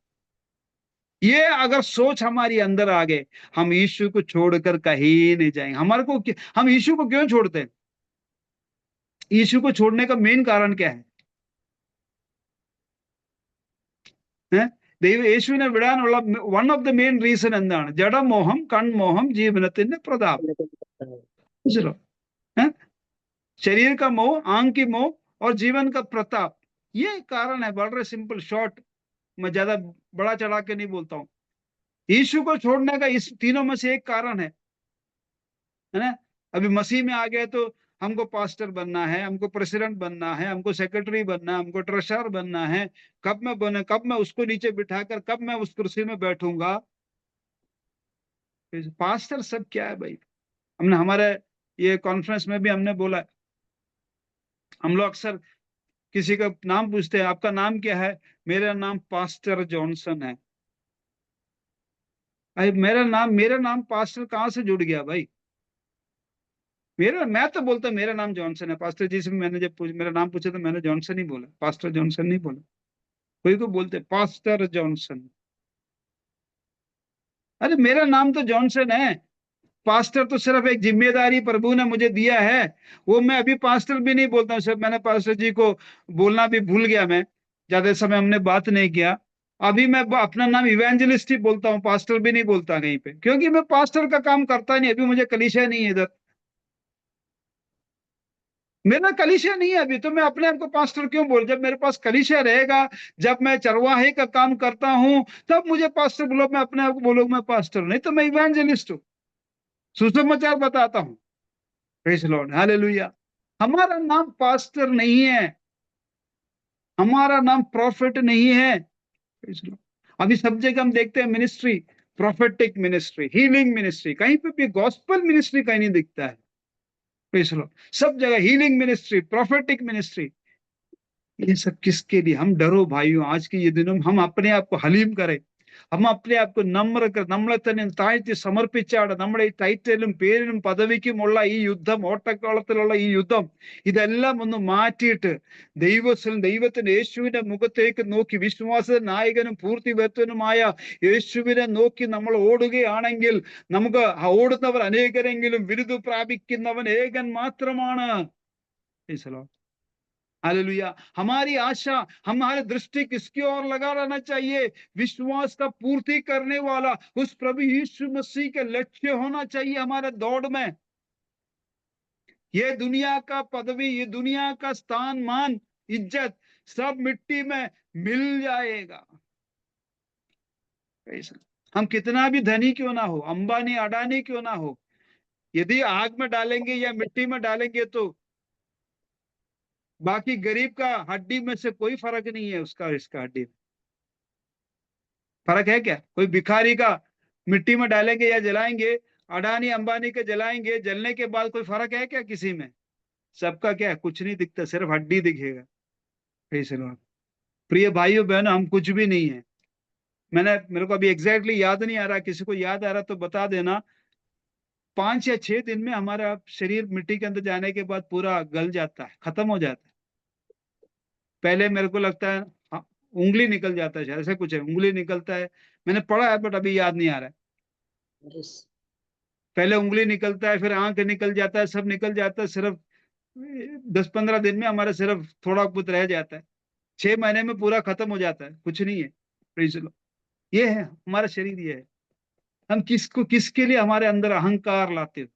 ये अगर सोच हमारी अंदर आ गए, हम यीशु को छोड़कर कहीं नहीं जाएंगे। हम यीशु को क्यों छोड़ते हैं? यीशु को छोड़ने का मेन कारण क्या है? യേശുവിനെ വിടാനുള്ള one of the main reason എന്താണ്? ജഡമോഹം, കൺമോഹം, ജീവനത്തിന്റെ പ്രതാപം. शरीर का मोह, आंख की मोह और जीवन का प्रताप, ये कारण है। बड़ा सिंपल शॉर्ट, मैं ज्यादा बड़ा चढ़ा के नहीं बोलता हूँ। यीशु को छोड़ने का इस तीनों में से एक कारण है ना। अभी मसीह में आ गए तो हमको पास्टर बनना है, हमको प्रेसिडेंट बनना है, हमको सेक्रेटरी बनना है, हमको ट्रेशरर बनना है। कब मैं उसको नीचे बिठाकर कब मैं उस कुर्सी में बैठूंगा? पास्टर सब क्या है भाई? हमने हमारे ये कॉन्फ्रेंस में भी हमने बोला, हम लोग अक्सर किसी का नाम पूछते हैं, आपका नाम क्या है? मेरा नाम पास्टर जॉनसन है। भाई मेरा नाम पास्टर कहाँ से जुड़ गया भाई? मैं तो बोलता मेरा नाम जॉनसन है। पास्टर जी से मैंने जब मेरा नाम पूछा तो मैंने जॉनसन ही बोला, पास्टर जॉनसन नहीं बोला। कोई को बोलते पास्टर जॉनसन। अरे मेरा नाम तो जॉनसन है। पास्टर तो सिर्फ एक जिम्मेदारी प्रभु ने मुझे दिया है, वो मैं अभी पास्टर भी नहीं बोलता हूँ। सिर्फ मैंने पास्टर जी को बोलना भी भूल गया, मैं ज्यादा समय हमने बात नहीं किया। अभी मैं अपना नाम इवेंजलिस्ट ही बोलता हूँ, पास्टर भी नहीं बोलता कहीं पे, क्योंकि मैं पास्टर का काम करता नहीं। अभी मुझे कलीसिया नहीं है इधर, मेरा कलीसिया नहीं है अभी, तो मैं अपने आप को पास्टर क्यों बोल? जब मेरे पास कलीसिया रहेगा, जब मैं चरवाहे का काम करता हूं, तब मुझे पास्टर बोलो। मैं अपने आप को बोलो मैं पास्टर, नहीं तो मैं इवेंजलिस्ट हूँ, सुसमाचार बताता हूँ। Praise Lord, hallelujah. हमारा नाम पास्टर नहीं है, हमारा नाम प्रॉफिट नहीं है। अभी सब जगह हम देखते हैं ministry, prophetic ministry, healing ministry, कहीं पे भी गॉस्पेल मिनिस्ट्री कहीं नहीं दिखता है। सब जगह हीलिंग मिनिस्ट्री, प्रोफेटिक मिनिस्ट्री, ये सब किसके लिए? हम डरो भाइयों, आज के ये दिनों में हम अपने आप को हलीम करें, हम अपने आप को നമ്മളെ തന്നെ താഴ്ത്തി സമർപ്പിച്ചാണ് നമ്മുടെ ഈ ടൈറ്റിലും പേരിനും പദവിക്കുമുള്ള ഈ യുദ്ധം, ഓട്ടക്കളത്തിലുള്ള ഈ യുദ്ധം, ഇതെല്ലാം ഒന്ന് മാറ്റിയിട്ട് ദൈവത്തിന്റെ യേശുവിന്റെ മുഖത്തേക്ക് നോക്കി, വിശ്വാസ നായകനും പൂർത്തിവെത്തനുമായ യേശുവിനെ നോക്കി നമ്മൾ ഓടുകയാണെങ്കിൽ, നമുക്ക് ഓടുന്നവർ അനേകരെങ്കിലും ബിരുദ പ്രാപിക്കുന്നവൻ ഏകൻ മാത്രമാണ്। हालेलुया। हमारी आशा, हमारी दृष्टि किसकी ओर लगा रहना चाहिए? विश्वास का पूर्ति करने वाला उस प्रभु यीशु मसीह के लक्ष्य होना चाहिए हमारे दौड़ में। ये दुनिया का पदवी, ये दुनिया का स्थान, मान, इज्जत सब मिट्टी में मिल जाएगा। हम कितना भी धनी क्यों ना हो, अंबानी अडानी क्यों ना हो, यदि आग में डालेंगे या मिट्टी में डालेंगे तो बाकी गरीब का हड्डी में से कोई फर्क नहीं है, उसका इसका हड्डी में फर्क है क्या? कोई भिखारी का मिट्टी में डालेंगे या जलाएंगे, अडानी अंबानी के जलाएंगे, जलने के बाद कोई फर्क है क्या किसी में? सबका क्या है? कुछ नहीं दिखता, सिर्फ हड्डी दिखेगा। प्रिय भाइयों बहनों, हम कुछ भी नहीं है। मेरे को अभी एग्जैक्टली याद नहीं आ रहा, किसी को याद आ रहा तो बता देना। 5 या 6 दिन में हमारा शरीर मिट्टी के अंदर जाने के बाद पूरा गल जाता है, खत्म हो जाता है। पहले मेरे को लगता है उंगली निकल जाता है, ऐसा कुछ है, उंगली निकलता है, मैंने पढ़ा है बट अभी याद नहीं आ रहा है। पहले उंगली निकलता है, फिर आंख निकल जाता है, सब निकल जाता है। सिर्फ 10-15 दिन में हमारा सिर्फ थोड़ा बहुत रह जाता है, 6 महीने में पूरा खत्म हो जाता है, कुछ नहीं है। ये है हमारा शरीर, ये है। हम किसके लिए हमारे अंदर अहंकार लाते हो?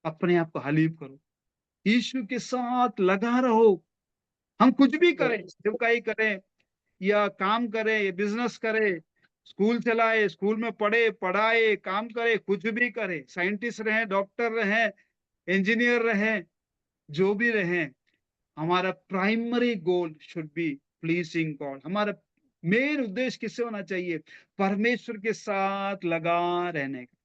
अपने आप को हलीम करो, यीशु के साथ लगा रहो। हम कुछ भी करें, सेवकाई करें या काम करें या बिजनेस करें, स्कूल चलाए, स्कूल में पढ़े, पढ़ाए, काम करे, कुछ भी करे, साइंटिस्ट रहे, डॉक्टर रहे, इंजीनियर रहे, जो भी रहे, हमारा primary goal should be pleasing God. हमारा मेन उद्देश्य किससे होना चाहिए? परमेश्वर के साथ लगा रहने का।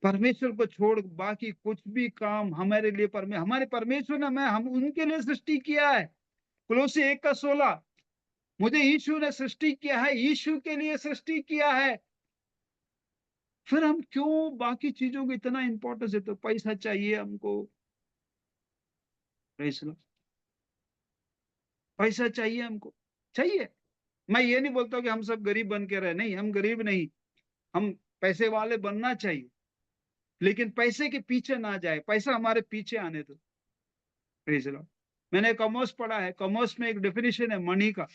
परमेश्वर को छोड़ बाकी कुछ भी काम हमारे लिए हमारे परमेश्वर ने हम उनके लिए सृष्टि किया है। कुलोसी 1:16, मुझे यीशु ने सृष्टि किया है, यीशु के लिए सृष्टि किया है। फिर हम क्यों बाकी चीजों को इतना इंपॉर्टेंस देते? तो पैसा चाहिए हमको, पैसा चाहिए हमको, चाहिए। मैं ये नहीं बोलता कि हम सब गरीब बन के रहे, नहीं, हम गरीब नहीं, हम पैसे वाले बनना चाहिए, लेकिन पैसे के पीछे ना जाए, पैसा हमारे पीछे आने दो। Praise the Lord. मैंने कॉमर्स पढ़ा है, कॉमर्स में एक डेफिनेशन है मनी का।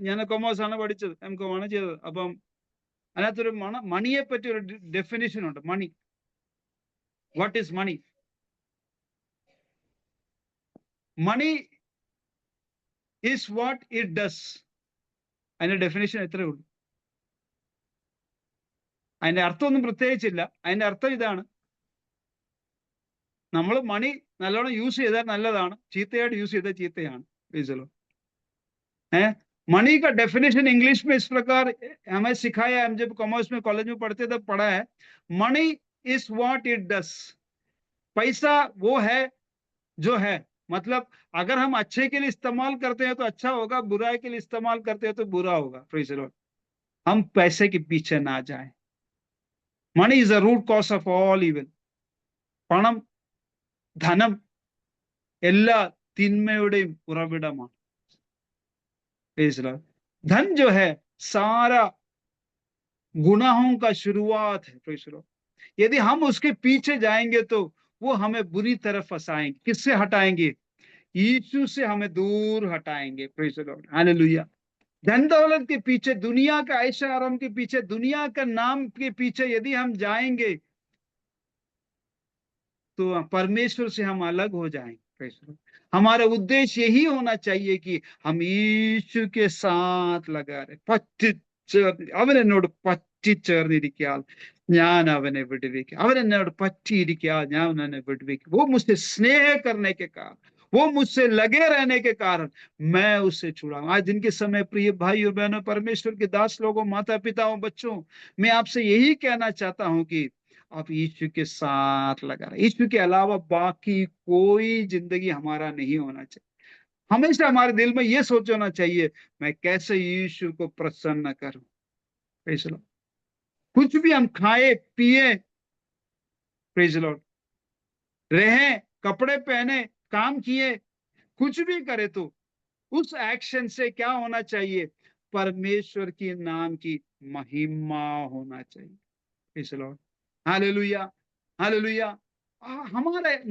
ഞാൻ കൊമേഴ്സ് ആണ് പഠിച്ചത്, M.Com ചെയ്തത്. അപ്പം അതിനകത്തൊരു മണിയെ പറ്റി ഒരു ഡെഫിനിഷൻ ഉണ്ട്. Money, what is money? Money is what it does. അതിന്റെ ഡെഫിനിഷൻ എത്രയേ ഉള്ളൂ. അതിന്റെ അർത്ഥമൊന്നും പ്രത്യേകിച്ചില്ല. അതിന്റെ അർത്ഥം ഇതാണ്: നമ്മൾ മണി നല്ലോണം യൂസ് ചെയ്താൽ നല്ലതാണ്, ചീത്തയായിട്ട് യൂസ് ചെയ്താൽ ചീത്തയാണ്. मनी का डेफिनेशन इंग्लिश में इस प्रकार हमें सिखाया है। हम जब कॉमर्स में कॉलेज में पढ़ते तब पढ़ा है, money is what it does. पैसा वो है जो है, मतलब अगर हम अच्छे के लिए इस्तेमाल करते हैं तो अच्छा होगा, बुराई के लिए इस्तेमाल करते हैं तो बुरा होगा। Praise the Lord. हम पैसे के पीछे ना जाएं। Money is the root cause of all evil. പണം, ധനം എല്ലാ തിന്മയുടെയും ഉറവിടമാണ്. धन जो है सारा गुनाहों का शुरुआत है। यदि हम उसके पीछे जाएंगे तो वो हमें बुरी तरफ फंसाएंगे। किससे हटाएंगे? यीशु से हमें दूर हटाएंगे। Praise the Lord, hallelujah. धन दौलत के पीछे, दुनिया का ऐशो आराम के पीछे, दुनिया का नाम के पीछे यदि हम जाएंगे तो परमेश्वर से हम अलग हो जाएंगे। हमारा उद्देश्य यही होना चाहिए कि हम यीशु के साथ लगा रहे, അവൻ എന്നോട് പറ്റിച്ചേർന്നിരിക്കാൻ ഞാൻ അവനെ വിടുവിക്കും, അവൻ എന്നോട് പറ്റിയിരിക്കാൻ ഞാൻ അവനെ വിടുവിക്കും. वो मुझसे स्नेह करने के कारण, वो मुझसे लगे रहने के कारण मैं उससे छुड़ाऊं. आज दिन के समय प्रिय भाई और बहनों, परमेश्वर के दास लोगों, माता पिताओं, बच्चों, मैं आपसे यही कहना चाहता हूं कि आप यीशु के साथ लगा रहे. यीशु के अलावा बाकी कोई जिंदगी हमारा नहीं होना चाहिए. हमेशा हमारे दिल में ये सोच होना चाहिए, मैं कैसे यीशु को प्रसन्न करूं. Praise the Lord. कुछ भी हम खाए पिए, प्रेज़ द लॉर्ड, रहें, कपड़े पहने, काम किए, कुछ भी करे तो उस एक्शन से क्या होना चाहिए? परमेश्वर की नाम की महिमा होना चाहिए. Praise the Lord, hallelujah, hallelujah.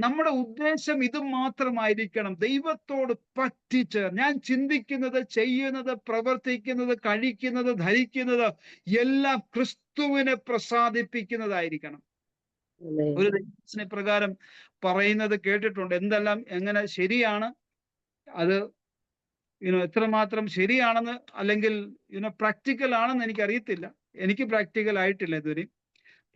നമ്മുടെ ഉദ്ദേശം ഇത് മാത്രമായിരിക്കണം, ദൈവത്തോട് പറ്റിച്ചേർന്ന്. ഞാൻ ചിന്തിക്കുന്നത്, ചെയ്യുന്നത്, പ്രവർത്തിക്കുന്നത്, കഴിക്കുന്നത്, ധരിക്കുന്നത് എല്ലാം ക്രിസ്തുവിനെ പ്രസാദിപ്പിക്കുന്നതായിരിക്കണം. ഒരു ദൈവത്തിനെ പ്രകാരം പറയുന്നത് കേട്ടിട്ടുണ്ട്, എന്തെല്ലാം എങ്ങനെ ശരിയാണ്, അത് എത്രമാത്രം ശരിയാണെന്ന്, അല്ലെങ്കിൽ പ്രാക്ടിക്കൽ ആണെന്ന് എനിക്കറിയത്തില്ല. എനിക്ക് പ്രാക്ടിക്കൽ ആയിട്ടില്ല ഇതുവരെ.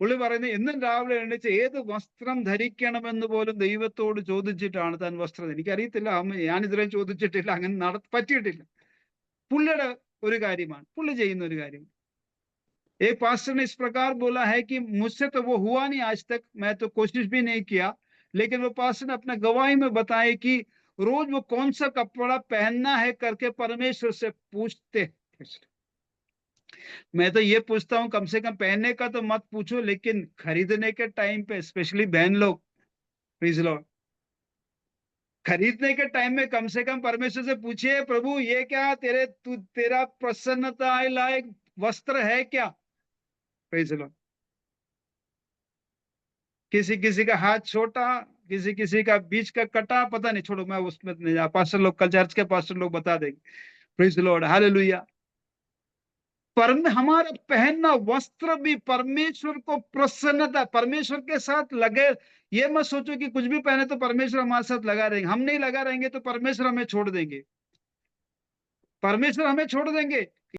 പുള്ളി പറയുന്നത്, എന്നും രാവിലെ എഴുന്നേറ്റ് ഏത് വസ്ത്രം ധരിക്കണമെന്ന് പോലും ദൈവത്തോട് ചോദിച്ചിട്ടാണ് താൻ വസ്ത്രം. എനിക്കറിയത്തില്ല, ഞാനിതുവരെ ചോദിച്ചിട്ടില്ല, അങ്ങനെ പറ്റിയിട്ടില്ല. പുള്ളിയുടെ ഒരു കാര്യമാണ്, പുള്ളി ചെയ്യുന്ന ഒരു കാര്യമാണ്. एक पास्टर ने इस प्रकार बोला है कि मुझसे तो वो हुआ नहीं आज तक, मैं तो कोशिश भी नहीं किया, लेकिन वो पास्टर ने अपना गवाही में बताया कि रोज वो कौन सा कपड़ा पहनना है करके परमेश्वर से पूछते. मैं तो ये पूछता हूँ, कम से कम पहनने का तो मत पूछो, लेकिन खरीदने के टाइम पे, स्पेशली बहन लोग, प्लीज लॉर्ड, खरीदने के टाइम में कम से कम परमेश्वर से पूछिए, प्रभु ये क्या तेरा प्रसन्नता लायक वस्त्र है क्या? Please Lord. किसी का हाथ छोटा, किसी का बीच का कटा, पता नहीं, छोड़ो, मैं उसमें नहीं, पास्टर लोग, कल चर्च के पास्टर लोग बता देंगे. Please Lord, hallelujah. हमारा पहनना वस्त्र भी परमेश्वर को प्रसन्नता, परमेश्वर के साथ लगे. ये मत सोचो कि कुछ भी पहने तो परमेश्वर हमारे साथ लगा रहेंगे. हम नहीं लगा रहेंगे तो परमेश्वर हमें छोड़ देंगे, परमेश्वर हमें छोड़ देंगे.